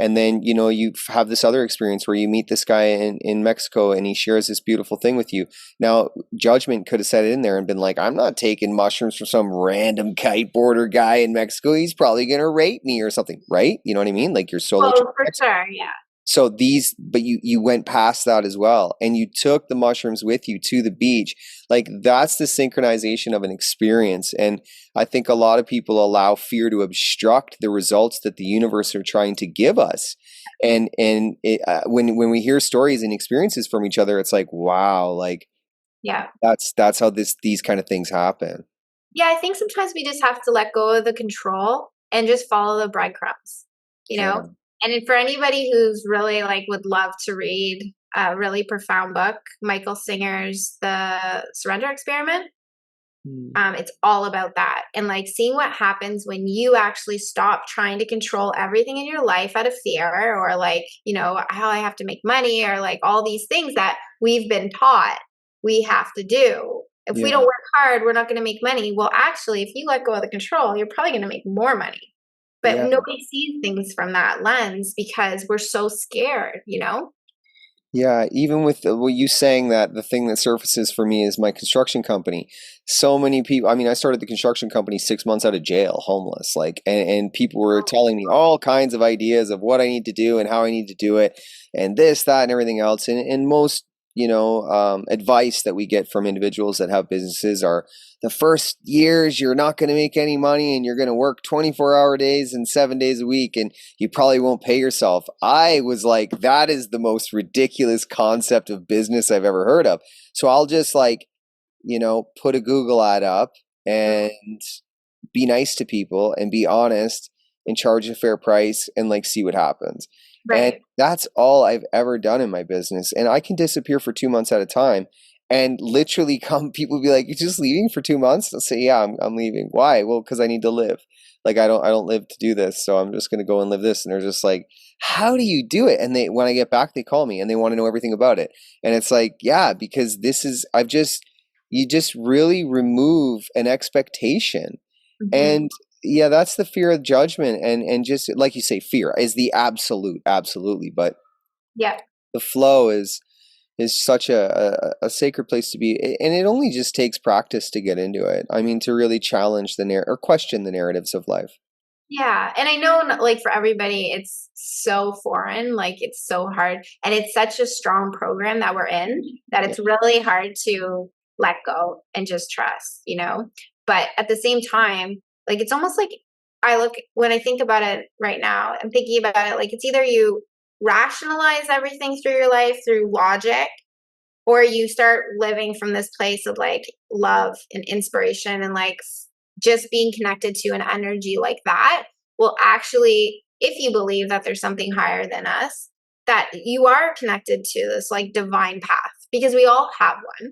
And then, you know, you have this other experience where you meet this guy in Mexico and he shares this beautiful thing with you. Now, judgment could have said it in there and been like, I'm not taking mushrooms from some random kiteboarder guy in Mexico. He's probably going to rape me or something, right? You know what I mean? Like your solo trip. For sure, yeah. So but you went past that as well. And you took the mushrooms with you to the beach. Like that's the synchronization of an experience. And I think a lot of people allow fear to obstruct the results that the universe are trying to give us. And when we hear stories and experiences from each other, it's like, wow, like, yeah, that's how these kind of things happen. Yeah, I think sometimes we just have to let go of the control and just follow the breadcrumbs, you know? Yeah. And for anybody who's really like would love to read a really profound book, Michael Singer's The Surrender Experiment. It's all about that. And like seeing what happens when you actually stop trying to control everything in your life out of fear or like, you know, how I have to make money or like all these things that we've been taught we have to do. If we don't work hard, we're not going to make money. Well, actually, if you let go of the control, you're probably going to make more money. But nobody sees things from that lens because we're so scared, you know? Yeah, even with what you saying, that the thing that surfaces for me is my construction company. So many people, I mean, I started the construction company 6 months out of jail, homeless, like, and people were telling me all kinds of ideas of what I need to do and how I need to do it, and this, that, and everything else. And most, advice that we get from individuals that have businesses are the first years you're not going to make any money and you're going to work 24-hour days and 7 days a week and you probably won't pay yourself. I was like, that is the most ridiculous concept of business I've ever heard of. So I'll just like, put a Google ad up and be nice to people and be honest and charge a fair price and like see what happens. And Right. that's all I've ever done in my business. And I can disappear for 2 months at a time and literally come, people be like, "You're just leaving for 2 months?" I'll say, "Yeah, I'm leaving." Why? Well, because I need to live. Like I don't live to do this, so I'm just gonna go and live this. And they're just like, "How do you do it?" And they, when I get back, they call me and they want to know everything about it. And it's like, yeah, because this is, you just really remove an expectation. Hmm. And yeah, that's the fear of judgment. And just like you say, fear is the absolute, absolutely. But Yeah. the flow is such a sacred place to be, and it only just takes practice to get into it. I mean, to really challenge or question the narratives of life. Yeah, and I know like for everybody it's so foreign, like it's so hard and it's such a strong program that we're in that Yeah, it's really hard to let go and just trust, you know? But at the same time, like it's almost like I look when I think about it right now, I'm thinking about it like it's either you rationalize everything through your life through logic or you start living from this place of like love and inspiration and like just being connected to an energy like that will actually, if you believe that there's something higher than us, that you are connected to this like divine path because we all have one,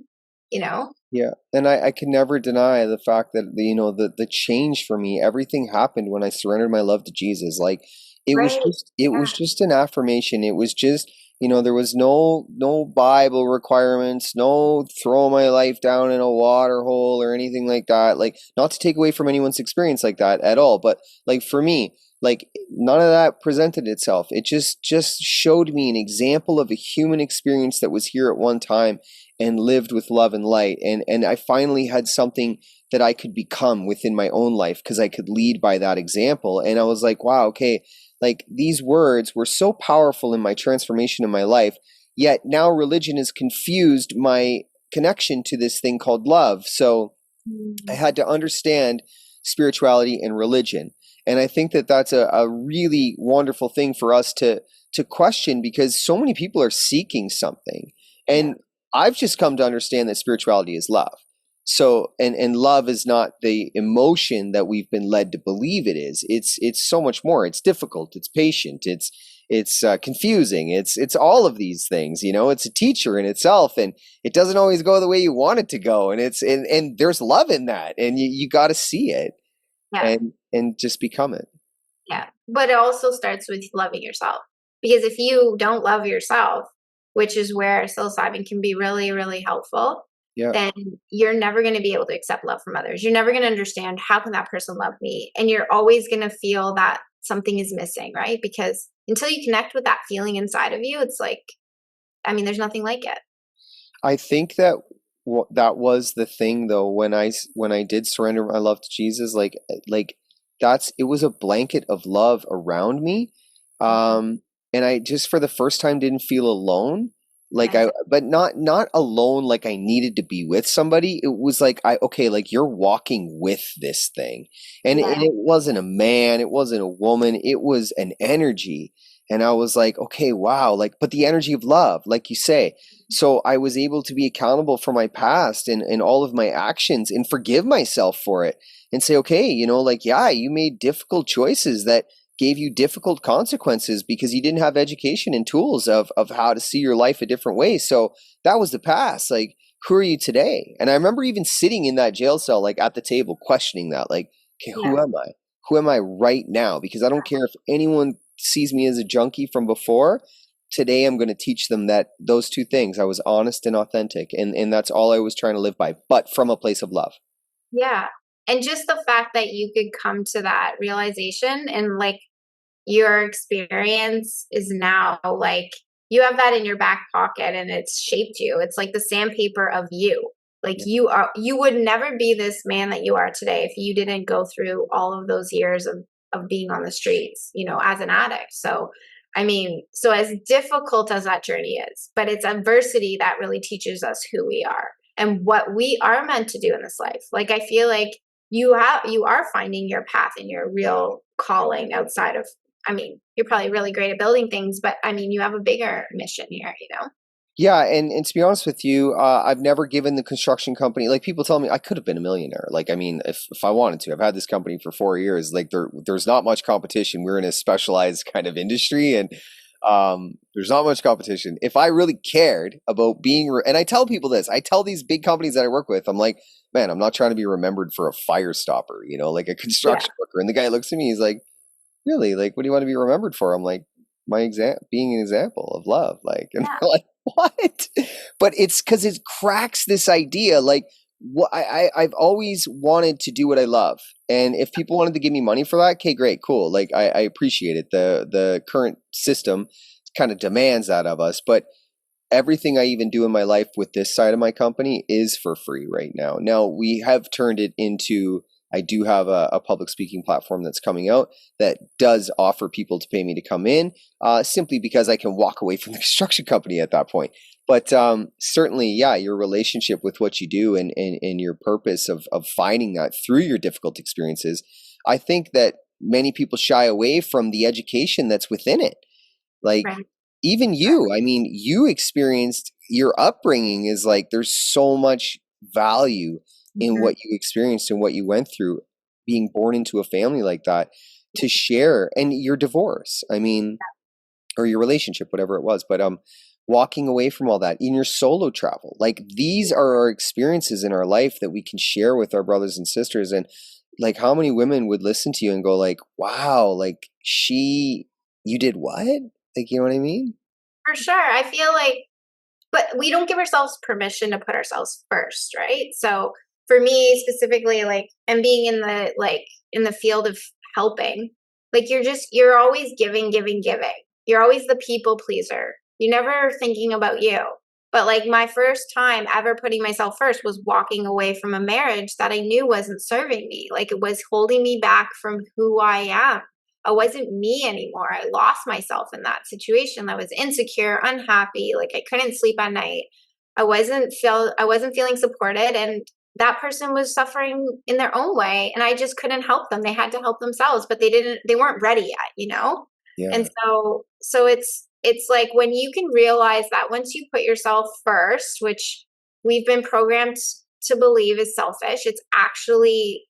you know? yeah. And I can never deny the fact that the change for me, everything happened when I surrendered my love to Jesus. Like Right. it was Yeah. just an affirmation. It was just, there was no Bible requirements, no throw my life down in a water hole or anything like that. Like, not to take away from anyone's experience like that at all, but like for me, like none of that presented itself. It just showed me an example of a human experience that was here at one time and lived with love and light. And I finally had something that I could become within my own life because I could lead by that example. And I was like, wow, okay, like these words were so powerful in my transformation in my life. Yet now religion has confused my connection to this thing called love. So I Mm. had to understand spirituality and religion. And I think that that's a really wonderful thing for us to question, because so many people are seeking something. Yeah. And I've just come to understand that spirituality is love. So and love is not the emotion that we've been led to believe it is. It's so much more. It's difficult, it's patient, it's confusing, it's all of these things. It's a teacher in itself, and it doesn't always go the way you want it to go, and and there's love in that, and you got to see it Yeah. and just become it. Yeah. But it also starts with loving yourself. Because if you don't love yourself, which is where psilocybin can be really, really helpful, Yeah, then you're never going to be able to accept love from others. You're never going to understand how can that person love me? And you're always going to feel that something is missing, right? Because until you connect with that feeling inside of you, it's like, I mean, there's nothing like it. I think that that was the thing though, when when I did surrender my love to Jesus, like that's, it was a blanket of love around me. Mhm. um and I just for the first time didn't feel alone. Like Yes. I but not alone like I needed to be with somebody. It was like, I okay, like you're walking with this thing. And Yeah. it wasn't a man, it wasn't a woman, it was an energy. And I was like, okay, wow, like, but the energy of love, like you say. So I was able to be accountable for my past and all of my actions and forgive myself for it and say, okay, like, yeah, you made difficult choices that gave you difficult consequences because you didn't have education and tools of how to see your life a different way. So that was the past. Like, who are you today? And I remember even sitting in that jail cell, like at the table, questioning that, like, okay, who Yeah. am I? Who am I right now? Because I don't care if anyone sees me as a junkie from before. Today I'm going to teach them that those two things, I was honest and authentic, and that's all I was trying to live by, but from a place of love. Yeah. And just the fact that you could come to that realization and like your experience is now like you have that in your back pocket and it's shaped you. It's like the sandpaper of you. Like you would never be this man that you are today if you didn't go through all of those years of being on the streets, as an addict. So, I mean, so as difficult as that journey is, but it's adversity that really teaches us who we are and what we are meant to do in this life. Like, I feel like you are finding your path and your real calling outside of, I mean, you're probably really great at building things, but I mean, you have a bigger mission here. Yeah, and to be honest with you, I've never given the construction company, like people tell me I could have been a millionaire. Like, I mean, if I wanted to, I've had this company for 4 years. Like there's not much competition. We're in a specialized kind of industry, and there's not much competition. If I really cared about being, and I tell people this, I tell these big companies that I work with, I'm like, man, I'm not trying to be remembered for a fire stopper, like a construction worker. And the guy looks at me, he's like, really? Like, what do you want to be remembered for? I'm like, being an example of love. Like, and they're like, what? But it's because it cracks this idea. Like, what I've always wanted to do what I love, and if people wanted to give me money for that, okay, great, cool. Like, I appreciate it. The current system kind of demands that of us, but everything I even do in my life with this side of my company is for free right now. Now we have turned it into, I do have a public speaking platform that's coming out that does offer people to pay me to come in, simply because I can walk away from the construction company at that point. But certainly, yeah, your relationship with what you do and your purpose of finding that through your difficult experiences, I think that many people shy away from the education that's within it. Like, Right. even you, I mean, you experienced, your upbringing is like, there's so much value in what you experienced and what you went through being born into a family like that to share, and your divorce, I mean, or your relationship, whatever it was, but walking away from all that in your solo travel, like these are our experiences in our life that we can share with our brothers and sisters. And like, how many women would listen to you and go like, wow, like you did what? Like, you know what I mean? For sure. I feel like, but we don't give ourselves permission to put ourselves first, right? So for me specifically, like, and being in the field of helping, like you're always giving, giving, giving. You're always the people pleaser. You're never thinking about you. But like my first time ever putting myself first was walking away from a marriage that I knew wasn't serving me. Like it was holding me back from who I am. I wasn't me anymore. I lost myself in that situation. I was insecure, unhappy, like I couldn't sleep at night. I wasn't feeling supported, and that person was suffering in their own way, and I just couldn't help them. They had to help themselves, but they weren't ready yet. And Yeah. so it's like when you can realize that once you put yourself first, which we've been programmed to believe is selfish, it's actually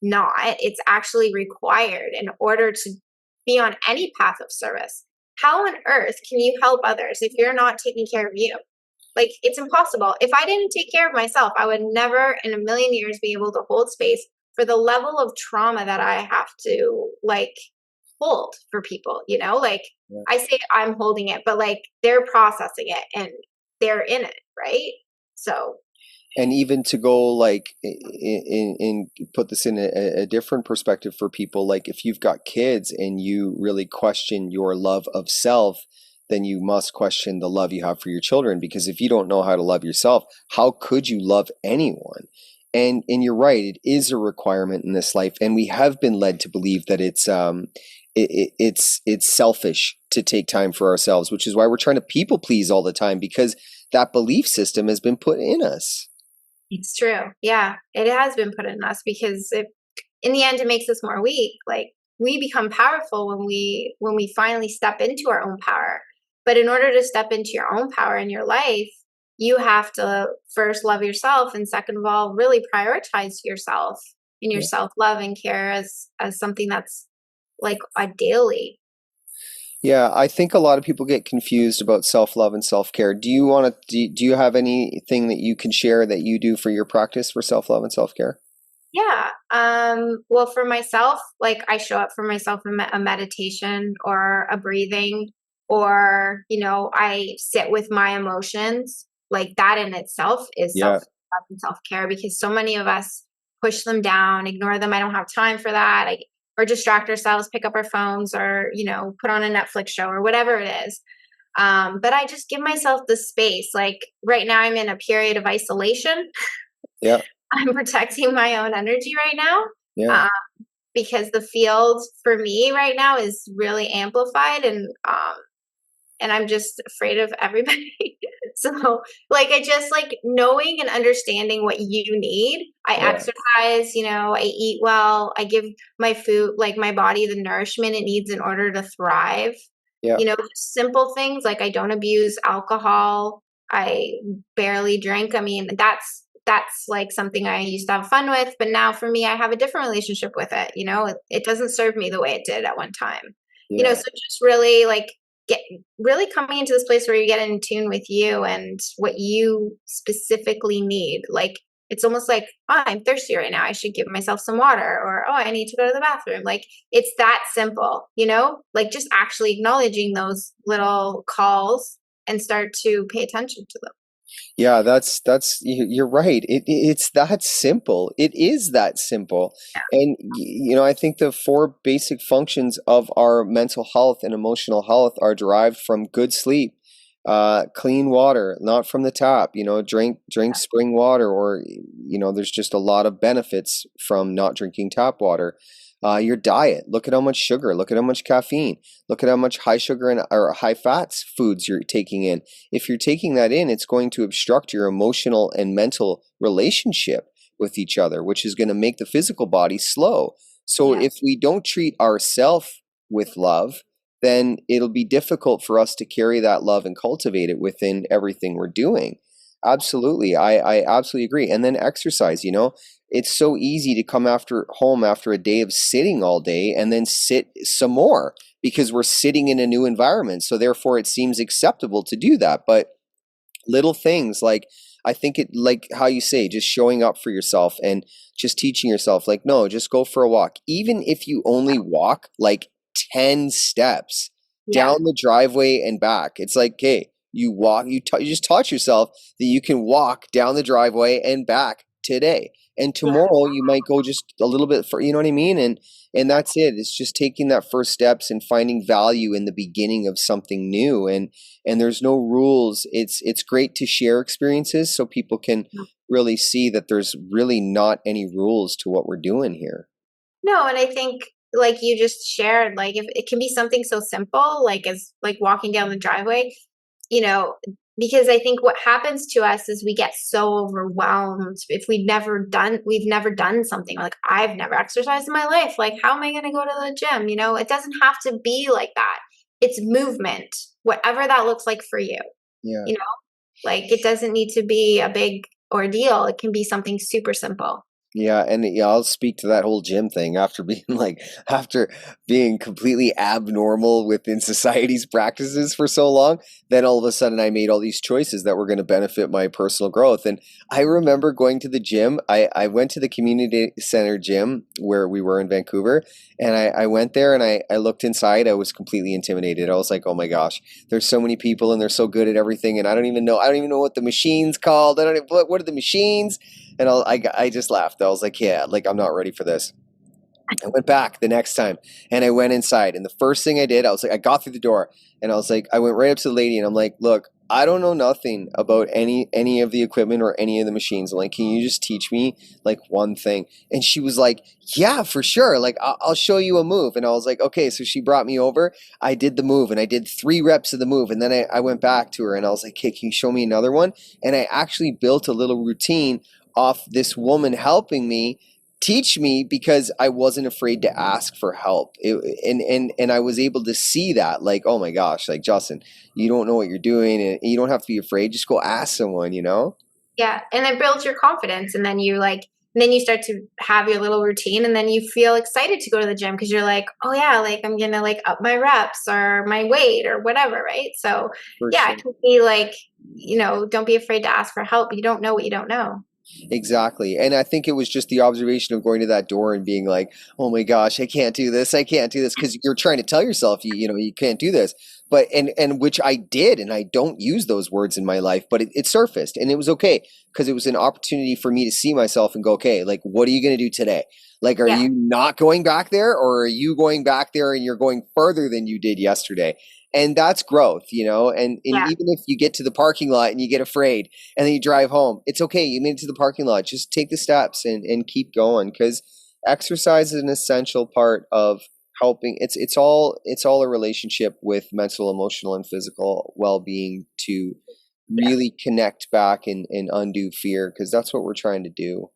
not. It's actually required in order to be on any path of service. How on earth can you help others if you're not taking care of you? Like, it's impossible. If I didn't take care of myself, I would never in a million years be able to hold space for the level of trauma that I have to like hold for people. Like, Yeah. I say I'm holding it, but like they're processing it and they're in it, right? So, And even to go like in put this in a different perspective for people, like if you've got kids and you really question your love of self, then you must question the love you have for your children, because if you don't know how to love yourself, how could you love anyone? And you're right, it is a requirement in this life, and we have been led to believe that it's selfish to take time for ourselves, which is why we're trying to people please all the time, because that belief system has been put in us. it's true. Yeah, it has been put in us because in the end, it makes us more weak. Like we become powerful when we finally step into our own power. But in order to step into your own power in your life, you have to first love yourself, and second of all, really prioritize yourself and your Yeah. self love and care as something that's like a daily. Yeah, I think a lot of people get confused about self-love and self-care. Do you want to do you have anything that you can share that you do for your practice for self-love and self-care? Yeah. Well, for myself, like I show up for myself in a meditation or a breathing, or, I sit with my emotions. Like that in itself is Yeah. self-love and self-care, because so many of us push them down, ignore them. I don't have time for that. Or distract ourselves, pick up our phones, or, put on a Netflix show or whatever it is. But I just give myself the space. Like right now I'm in a period of isolation. Yeah. I'm protecting my own energy right now. Yeah. Because the field for me right now is really amplified, and I'm just afraid of everybody. So like I just like knowing and understanding what you need. I Yeah. exercise, I eat well, I give my food, like my body, the nourishment it needs in order to thrive. Yeah. Just simple things like I don't abuse alcohol. I barely drink. I mean, that's like something I used to have fun with, but now for me I have a different relationship with it. It doesn't serve me the way it did at one time. Yeah. So just really like get really coming into this place where you get in tune with you and what you specifically need. Like it's almost like, oh, I'm thirsty right now, I should give myself some water, or oh, I need to go to the bathroom. Like it's that simple, like just actually acknowledging those little calls and start to pay attention to them. Yeah, you're right. It's that simple. It is that simple. And I think the four basic functions of our mental health and emotional health are derived from good sleep, clean water, not from the tap, drink spring water, or there's just a lot of benefits from not drinking tap water. Your diet, look at how much sugar, look at how much caffeine, look at how much high sugar or high fats foods you're taking in. If you're taking that in, it's going to obstruct your emotional and mental relationship with each other, which is going to make the physical body slow. So if we don't treat ourselves with love, then it'll be difficult for us to carry that love and cultivate it within everything we're doing. Absolutely. I absolutely agree. And then exercise, it's so easy to come home after a day of sitting all day and then sit some more because we're sitting in a new environment. So therefore it seems acceptable to do that. But little things like, I think it, like how you say, just showing up for yourself and just teaching yourself, like, no, just go for a walk. Even if you only walk like 10 steps down the driveway and back, it's like, hey, you walk, you just taught yourself that you can walk down the driveway and back today. And tomorrow you might go just a little bit you know what I mean? And that's it. It's just taking that first steps and finding value in the beginning of something new. And there's no rules. It's great to share experiences so people can really see that there's really not any rules to what we're doing here. No, and I think like you just shared, like if it can be something so simple, like as like walking down the driveway, because I think what happens to us is we get so overwhelmed if we've never done something. Like I've never exercised in my life. Like how am I going to go to the gym? It doesn't have to be like that. It's movement, whatever that looks like for you. Yeah. Like it doesn't need to be a big ordeal. It can be something super simple. Yeah, and I'll speak to that whole gym thing after being completely abnormal within society's practices for so long. Then all of a sudden I made all these choices that were going to benefit my personal growth. And I remember going to the gym. I went to the community center gym where we were in Vancouver, and I went there and I looked inside. I was completely intimidated. I was like, oh my gosh, there's so many people and they're so good at everything, and I don't even know what the machine's called. What are the machines? And I just laughed. I was like, yeah, like I'm not ready for this. I went back the next time and I went inside, and the first thing I did, I was like, I got through the door and I was like, I went right up to the lady and I'm like, look, I don't know nothing about any of the equipment or any of the machines. I'm like, can you just teach me like one thing? And she was like, yeah, for sure. Like I'll show you a move. And I was like, okay. So she brought me over. I did the move and I did 3 reps of the move. And then I went back to her and I was like, okay, can you show me another one? And I actually built a little routine off this woman helping me teach me because I wasn't afraid to ask for help. And I was able to see that, like, oh my gosh, like, Justin, you don't know what you're doing and you don't have to be afraid. Just go ask someone, Yeah. And it builds your confidence. And then then you start to have your little routine, and then you feel excited to go to the gym because you're like, oh yeah, like I'm going to like up my reps or my weight or whatever. Right. So For yeah, sure. it can be like, don't be afraid to ask for help. You don't know what you don't know. Exactly. And I think it was just the observation of going to that door and being like, oh my gosh, I can't do this. I can't do this. Because you're trying to tell yourself, you can't do this. But, and which I did, and I don't use those words in my life, but it surfaced and it was okay. Because it was an opportunity for me to see myself and go, okay, like, what are you going to do today? Like, are you not going back there, or are you going back there and you're going further than you did yesterday? And that's growth, and Yeah. even if you get to the parking lot and you get afraid and then you drive home, it's okay. You made it to the parking lot. Just take the steps and keep going, because exercise is an essential part of helping. It's all a relationship with mental, emotional, and physical well-being to Yeah. really connect back and undo fear, because that's what we're trying to do.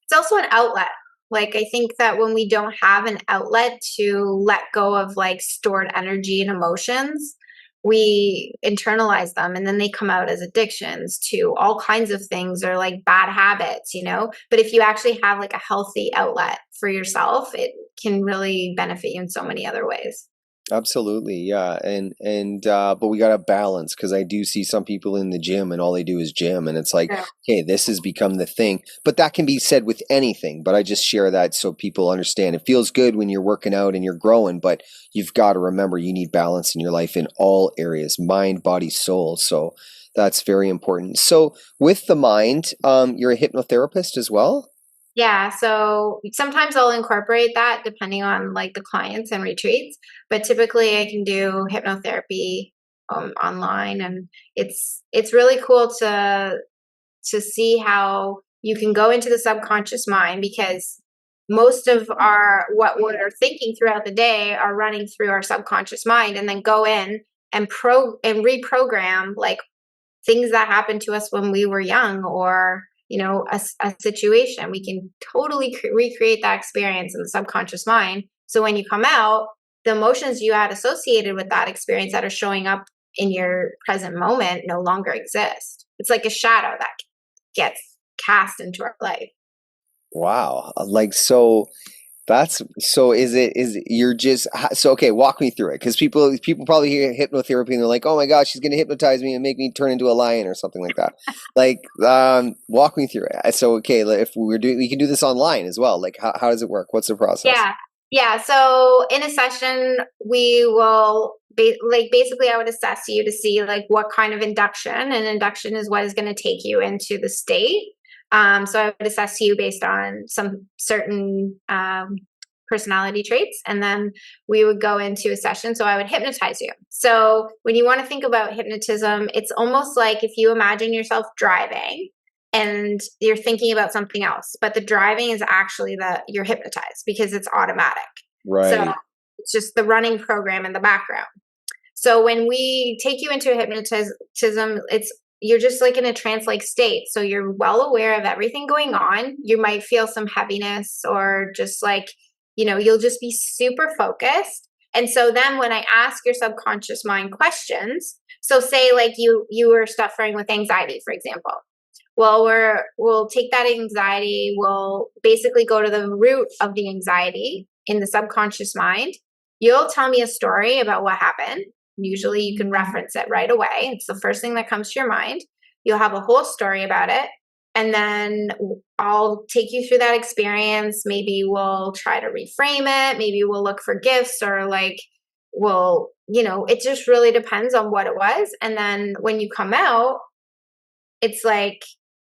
It's also an outlet. Like, I think that when we don't have an outlet to let go of like stored energy and emotions, we internalize them and then they come out as addictions to all kinds of things or like bad habits, you know? But if you actually have like a healthy outlet for yourself, it can really benefit you in so many other ways. Absolutely, yeah, and but we got to balance, because I do see some people in the gym and all they do is gym, and it's like, Yeah. okay, this has become the thing. But that can be said with anything. But I just share that so people understand. It feels good when you're working out and you're growing, but you've got to remember you need balance in your life in all areas: mind, body, soul. So that's very important. So with the mind, you're a hypnotherapist as well. Yeah, so sometimes I'll incorporate that depending on like the clients and retreats, but typically I can do hypnotherapy online, and it's really cool to see how you can go into the subconscious mind, because most of our what we're thinking throughout the day are running through our subconscious mind, and then go in and reprogram like things that happened to us when we were young, or a situation. We can totally recreate that experience in the subconscious mind, so when you come out, the emotions you had associated with that experience that are showing up in your present moment no longer exist. It's like a shadow that gets cast into our life. Wow, like so. That's so. Is you're just so okay? Walk me through it, because people probably hear hypnotherapy and they're like, "Oh my gosh, she's going to hypnotize me and make me turn into a lion or something like that." Like, walk me through it. So okay, if we're doing, we can do this online as well. Like, how does it work? What's the process? Yeah. Yeah. So in a session, we will basically I would assess you to see like what kind of induction, and induction is what is going to take you into the state. So I would assess you based on some certain personality traits, and then we would go into a session. So I would hypnotize you. So when you want to think about hypnotism, it's almost like if you imagine yourself driving and you're thinking about something else, but the driving is actually that you're hypnotized because it's automatic. So Right. it's just the running program in the background. So when we take you into hypnotism, it's you're just like in a trance-like state. So you're well aware of everything going on. You might feel some heaviness, or just like, you'll just be super focused. And so then when I ask your subconscious mind questions, so say like you were suffering with anxiety, for example. Well, we'll take that anxiety, we'll basically go to the root of the anxiety in the subconscious mind. You'll tell me a story about what happened. Usually you can reference it right away. It's the first thing that comes to your mind. You'll have a whole story about it. And then I'll take you through that experience. Maybe we'll try to reframe it. Maybe we'll look for gifts, or like it just really depends on what it was. And then when you come out, it's like,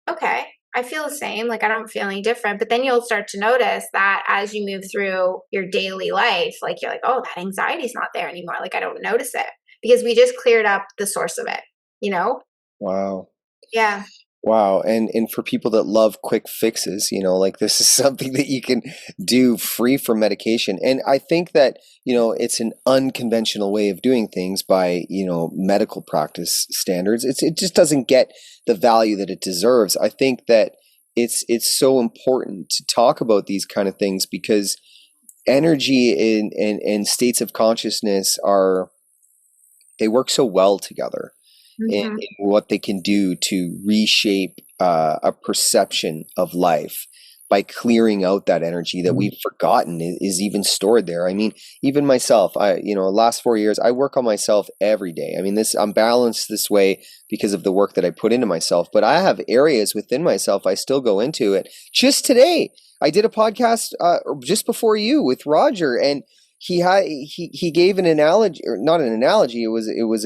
okay, I feel the same. Like, I don't feel any different. But then you'll start to notice that as you move through your daily life, like, you're like, oh, that anxiety is not there anymore. Like, I don't notice it because we just cleared up the source of it, you know? Wow. Yeah. Wow. And for people that love quick fixes, like this is something that you can do free from medication. And I think that, it's an unconventional way of doing things by, medical practice standards. It just doesn't get the value that it deserves. I think that it's so important to talk about these kind of things, because energy and states of consciousness they work so well together Mm-hmm. in what they can do to reshape a perception of life by clearing out that energy that we've forgotten is even stored there. I mean, even myself, last 4 years, I work on myself every day. I mean, I'm balanced this way because of the work that I put into myself, but I have areas within myself I still go into it. Just today, I did a podcast just before you with Roger, and he gave an analogy, or not an analogy. He was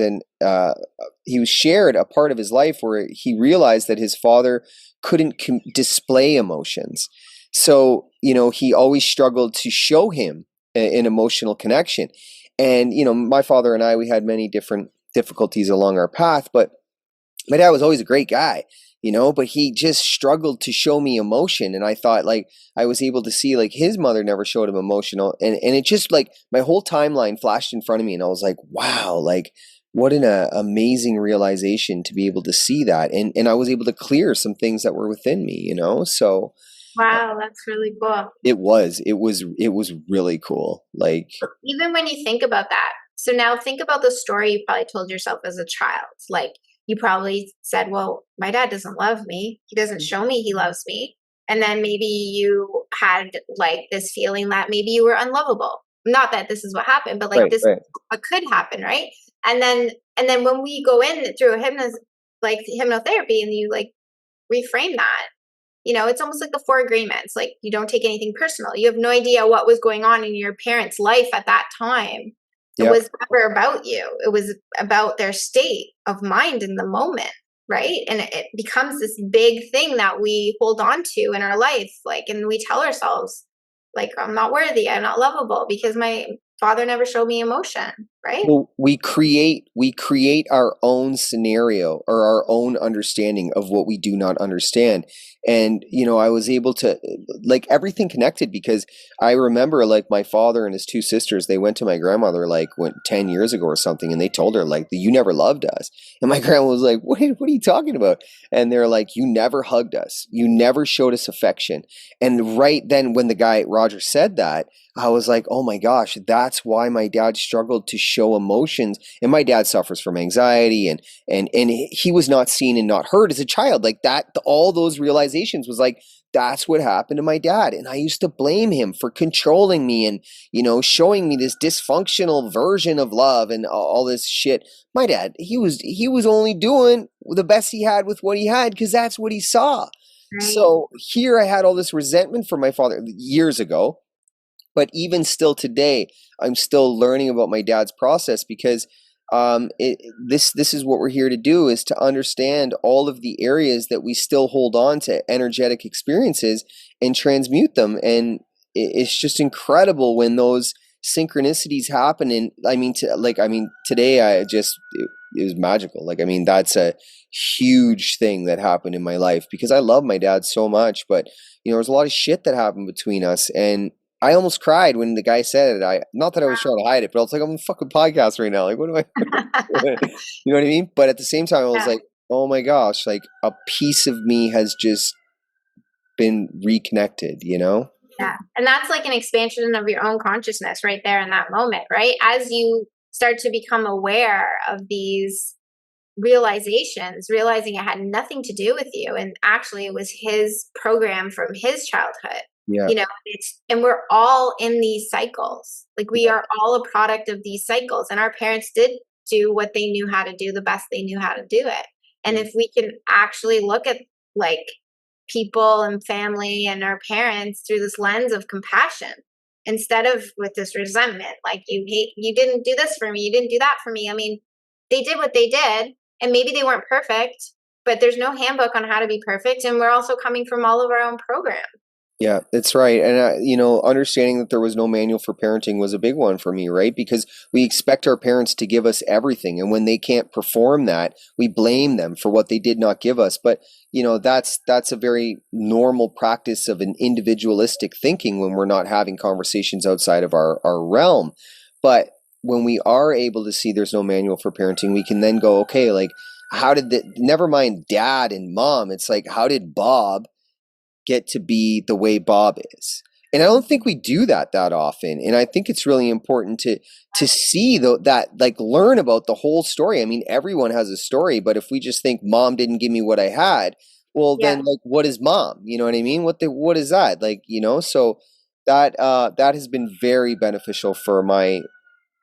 shared a part of his life where he realized that his father couldn't display emotions. So, he always struggled to show him an emotional connection. And, my father and I, we had many different difficulties along our path, but my dad was always a great guy, but he just struggled to show me emotion. And I thought, like, I was able to see, like, his mother never showed him emotional. And it just, like, my whole timeline flashed in front of me. And I was like, wow, like, what an amazing realization to be able to see that. And I was able to clear some things that were within me, so. Wow, that's really cool. It was really cool. Like, Even when you think about that, so now think about the story you probably told yourself as a child. Like, you probably said, well, my dad doesn't love me. He doesn't show me he loves me. And then maybe you had like this feeling that maybe you were unlovable. Not that this is what happened, but like right, this right. what could happen, right? And then when we go in through a hypnotherapy and you like reframe that, it's almost like the 4 agreements. Like, you don't take anything personal. You have no idea what was going on in your parents' life at that time. It Yep. was never about you. It was about their state of mind in the moment, right? And it becomes this big thing that we hold on to in our life. Like, and we tell ourselves, like, I'm not worthy, I'm not lovable because my father never showed me emotion, right? Well, we create our own scenario or our own understanding of what we do not understand. And, I was able to, like, everything connected, because I remember, like, my father and his 2 sisters, they went to my grandmother, like, 10 years ago or something, and they told her, like, you never loved us. And my grandma was like, what are you talking about? And they're like, you never hugged us. You never showed us affection. And right then, when the guy, Roger, said that, I was like, oh my gosh, that's why my dad struggled to show emotions. And my dad suffers from anxiety, and he was not seen and not heard as a child. Like that, all those realizations was like, that's what happened to my dad. And I used to blame him for controlling me and, showing me this dysfunctional version of love and all this shit. My dad, he was only doing the best he had with what he had, because that's what he saw. Right. So here I had all this resentment for my father years ago. But even still today, I'm still learning about my dad's process, because this is what we're here to do, is to understand all of the areas that we still hold on to energetic experiences and transmute them. And it's just incredible when those synchronicities happen. And today it was magical. Like, that's a huge thing that happened in my life, because I love my dad so much, but there was a lot of shit that happened between us. And I almost cried when the guy said it. Not that I was trying to hide it, but I was like, I'm on a fucking podcast right now. Like, what do I, you know what I mean? But at the same time, I was like, oh my gosh, like a piece of me has just been reconnected, Yeah. And that's like an expansion of your own consciousness right there in that moment, right? As you start to become aware of these realizations, realizing it had nothing to do with you. And actually it was his program from his childhood. Yeah. And we're all in these cycles. Like, we are all a product of these cycles, and our parents did do what they knew how to do the best they knew how to do it. And if we can actually look at like people and family and our parents through this lens of compassion, instead of with this resentment, like, you didn't do this for me, you didn't do that for me. I mean, they did what they did, and maybe they weren't perfect, but there's no handbook on how to be perfect. And we're also coming from all of our own program. Yeah, that's right. And, understanding that there was no manual for parenting was a big one for me, right? Because we expect our parents to give us everything. And when they can't perform that, we blame them for what they did not give us. But, that's a very normal practice of an individualistic thinking when we're not having conversations outside of our realm. But when we are able to see there's no manual for parenting, we can then go, okay, like, never mind dad and mom. It's like, how did Bob get to be the way Bob is? And I don't think we do that often. And I think it's really important to see that, like, learn about the whole story. I mean, everyone has a story, but if we just think mom didn't give me what I had, well, then, like, what is mom? You know what I mean? What is that? Like, so that has been very beneficial for my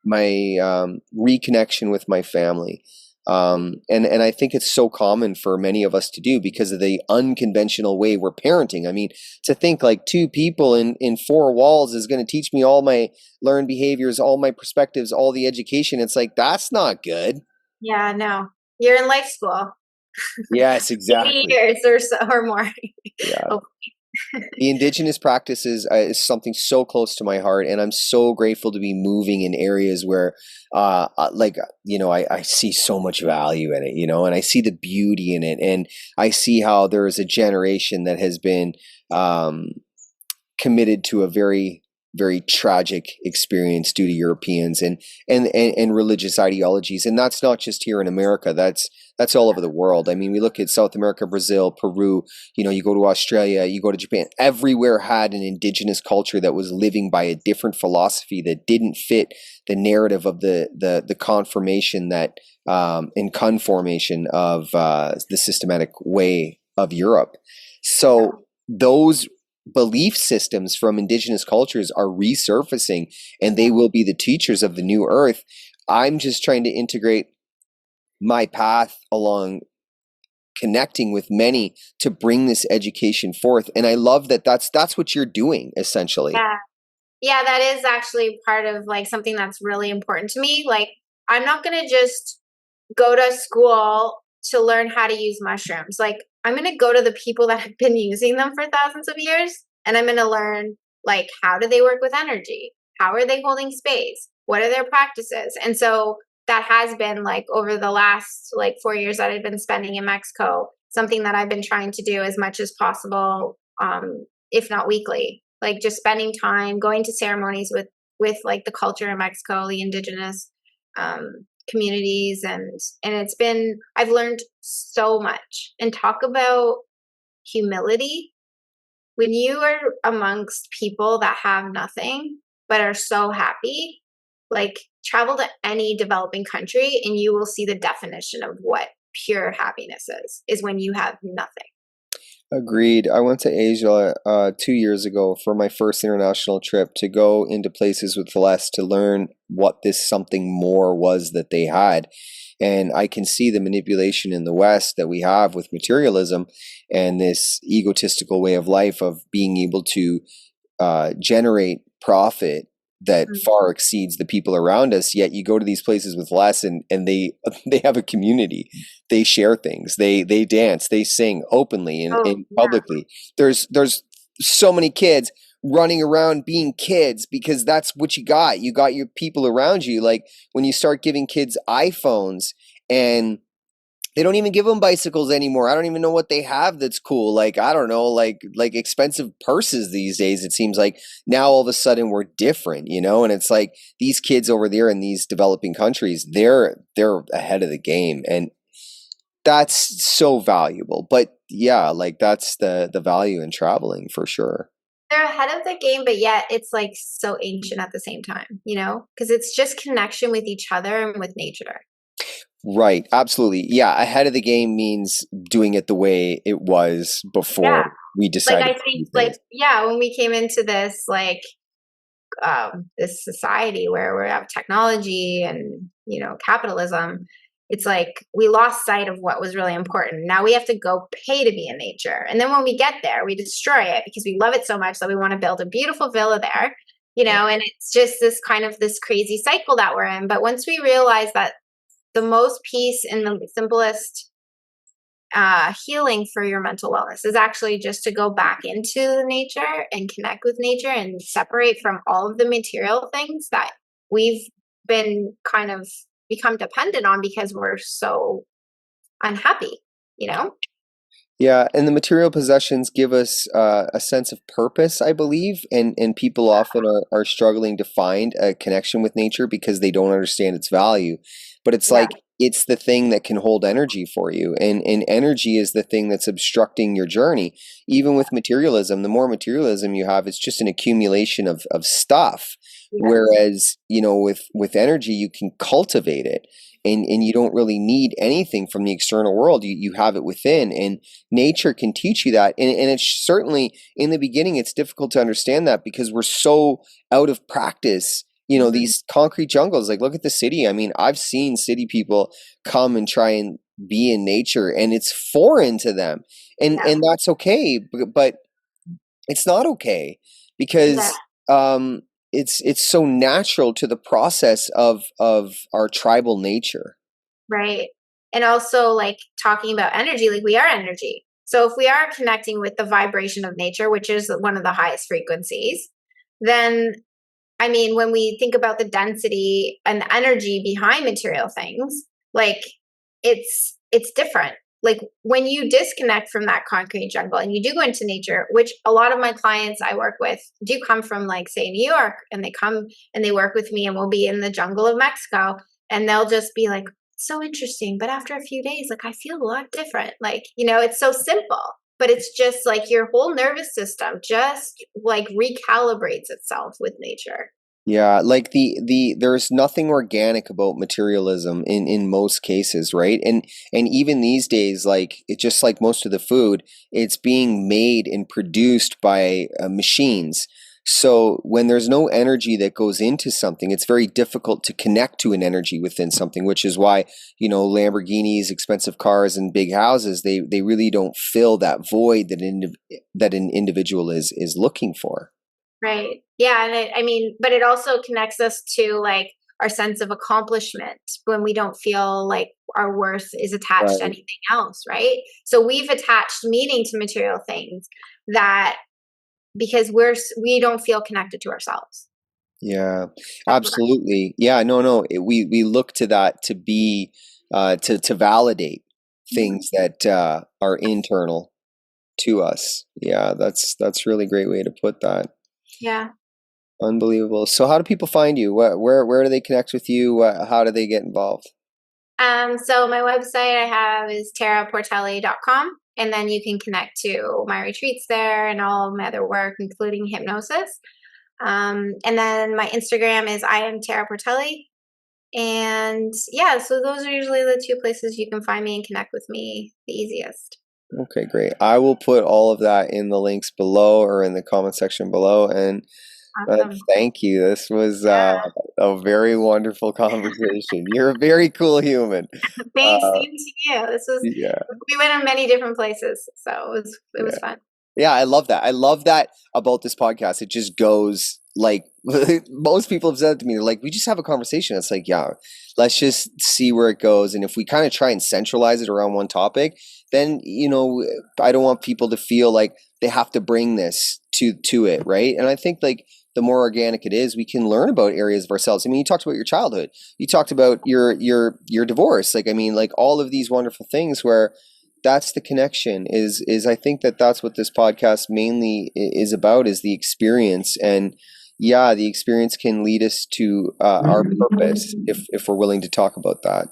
reconnection with my family. And I think it's so common for many of us to do because of the unconventional way we're parenting. I mean, to think like 2 people in 4 walls is going to teach me all my learned behaviors, all my perspectives, all the education. It's like, that's not good. Yeah, no, you're in life school. Yes, exactly. 80 years or so or more. Yeah. The indigenous practices is something so close to my heart, and I'm so grateful to be moving in areas where, like, I see so much value in it, and I see the beauty in it, and I see how there is a generation that has been um, committed to a very, very tragic experience due to Europeans and religious ideologies. And that's not just here in America. That's all over the world. I mean, we look at South America, Brazil, Peru, you go to Australia, you go to Japan, everywhere had an indigenous culture that was living by a different philosophy that didn't fit the narrative of the conformation that and conformation of the systematic way of Europe. So those belief systems from indigenous cultures are resurfacing, and they will be the teachers of the new earth. I'm just trying to integrate my path along connecting with many to bring this education forth. And I love that that's what you're doing essentially. Yeah, that is actually part of like something that's really important to me. Like, I'm not going to just go to school to learn how to use mushrooms. Like, I'm going to go to the people that have been using them for thousands of years, and I'm going to learn, like, how do they work with energy? How are they holding space? What are their practices? And so that has been, like, over the last, like, 4 years that I've been spending in Mexico, something that I've been trying to do as much as possible, if not weekly. Like, just spending time going to ceremonies with like the culture in Mexico, the indigenous communities, and I've learned so much. And talk about humility. When you are amongst people that have nothing but are so happy, like, travel to any developing country and you will see the definition of what pure happiness is when you have nothing. Agreed. I went to Asia 2 years ago for my first international trip to go into places with less to learn what this something more was that they had. And I can see the manipulation in the West that we have with materialism and this egotistical way of life of being able to generate profit that far exceeds the people around us. Yet you go to these places with less, and they have a community. They share things. They dance. They sing openly and publicly. There's so many kids running around being kids because that's what you got. You got your people around you. Like when you start giving kids iPhones and they don't even give them bicycles anymore. I don't even know what they have that's cool. Like, I don't know, like expensive purses these days. It seems like now all of a sudden we're different, and it's like these kids over there in these developing countries, they're ahead of the game. And that's so valuable. But yeah, like that's the value in traveling for sure. They're ahead of the game, but yet it's like so ancient at the same time, because it's just connection with each other and with nature. Right. Absolutely. Yeah. Ahead of the game means doing it the way it was before we decided. Like, I think when we came into this, like, this society where we have technology and, capitalism, it's like we lost sight of what was really important. Now we have to go pay to be in nature. And then when we get there, we destroy it because we love it so much that we want to build a beautiful villa there, and it's just this kind of this crazy cycle that we're in. But once we realize that the most peace and the simplest healing for your mental wellness is actually just to go back into nature and connect with nature and separate from all of the material things that we've been kind of become dependent on because we're so unhappy, Yeah, and the material possessions give us a sense of purpose, I believe, and people often are struggling to find a connection with nature because they don't understand its value. But it's like it's the thing that can hold energy for you, and energy is the thing that's obstructing your journey. Even with materialism, the more materialism you have, it's just an accumulation of stuff. Whereas, with energy, you can cultivate it. And you don't really need anything from the external world. You have it within, and nature can teach you that. And it's certainly in the beginning, it's difficult to understand that because we're so out of practice. These concrete jungles, like look at the city. I mean, I've seen city people come and try and be in nature and it's foreign to them. And that's okay. But it's not okay because, it's so natural to the process of our tribal nature. Right. And also, like, talking about energy, like we are energy. So if we are connecting with the vibration of nature, which is one of the highest frequencies, then I mean, when we think about the density and the energy behind material things, like it's different. Like when you disconnect from that concrete jungle and you do go into nature, which a lot of my clients I work with do come from, like, say, New York, and they come and they work with me, and we'll be in the jungle of Mexico, and they'll just be like, so interesting, but after a few days, like, I feel a lot different. Like, it's so simple, but it's just like your whole nervous system just like recalibrates itself with nature. Yeah, like there's nothing organic about materialism in most cases, right? And even these days, like it just like most of the food, it's being made and produced by machines. So when there's no energy that goes into something, it's very difficult to connect to an energy within something, which is why, Lamborghinis, expensive cars, and big houses, they really don't fill that void that an individual is looking for. Right. Yeah. And I mean, but it also connects us to like our sense of accomplishment when we don't feel like our worth is attached to Right. anything else. Right. So we've attached meaning to material things that because we don't feel connected to ourselves. Yeah, That's what absolutely. Yeah, no. We look to that to be to validate Mhm. things that are internal to us. Yeah, that's really great way to put that. Yeah. Unbelievable. So how do people find you? Where do they connect with you? How do they get involved? So my website I have is taraportelli.com, and then you can connect to my retreats there and all of my other work, including hypnosis. And then my Instagram is I am Tara Portelli. And yeah, so those are usually the two places you can find me and connect with me the easiest. Okay, great. I will put all of that in the links below or in the comment section below. And Awesome. thank you. This was Yeah. a very wonderful conversation. You're a very cool human. Thanks, Uh, same to you. yeah, We went in many different places, so it was yeah. fun. Yeah, I love that. I love that about this podcast. It just goes like most people have said to me, they're like, we just have a conversation. It's like, yeah, let's just see where it goes. And if we kind of try and centralize it around one topic, then, I don't want people to feel like they have to bring this to it, right? And I think like the more organic it is, we can learn about areas of ourselves. I mean, you talked about your childhood. You talked about your divorce. Like, I mean, like all of these wonderful things where that's the connection is I think that's what this podcast mainly is about, is the experience. And yeah, the experience can lead us to our purpose if we're willing to talk about that.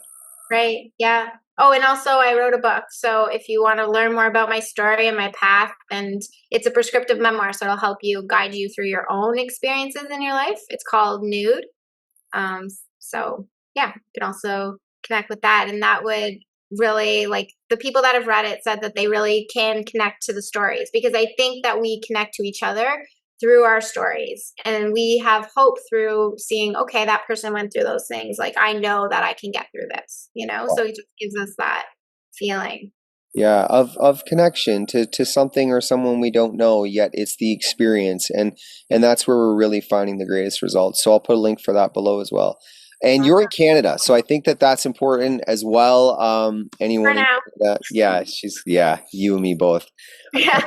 Right. Yeah. Oh, and also I wrote a book. So if you want to learn more about my story and my path, and it's a prescriptive memoir, so it'll help you guide you through your own experiences in your life. It's called Nude. Um, so yeah, you can also connect with that. And that would really, like, the people that have read it said that they really can connect to the stories, because I think that we connect to each other through our stories, and we have hope through seeing, okay, that person went through those things. Like, I know that I can get through this. So it just gives us that feeling. Yeah, of connection to something or someone we don't know yet. It's the experience, and that's where we're really finding the greatest results. So I'll put a link for that below as well. And you're in Canada, so I think that's important as well. For Anyone in now. Canada, yeah, you and me both. Yeah.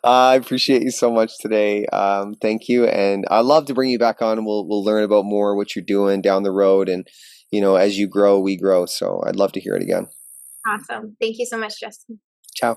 I appreciate you so much today. Thank you, and I'd love to bring you back on, and we'll learn about more what you're doing down the road, and as you grow, we grow. So I'd love to hear it again. Awesome. Thank you so much, Justin. Ciao.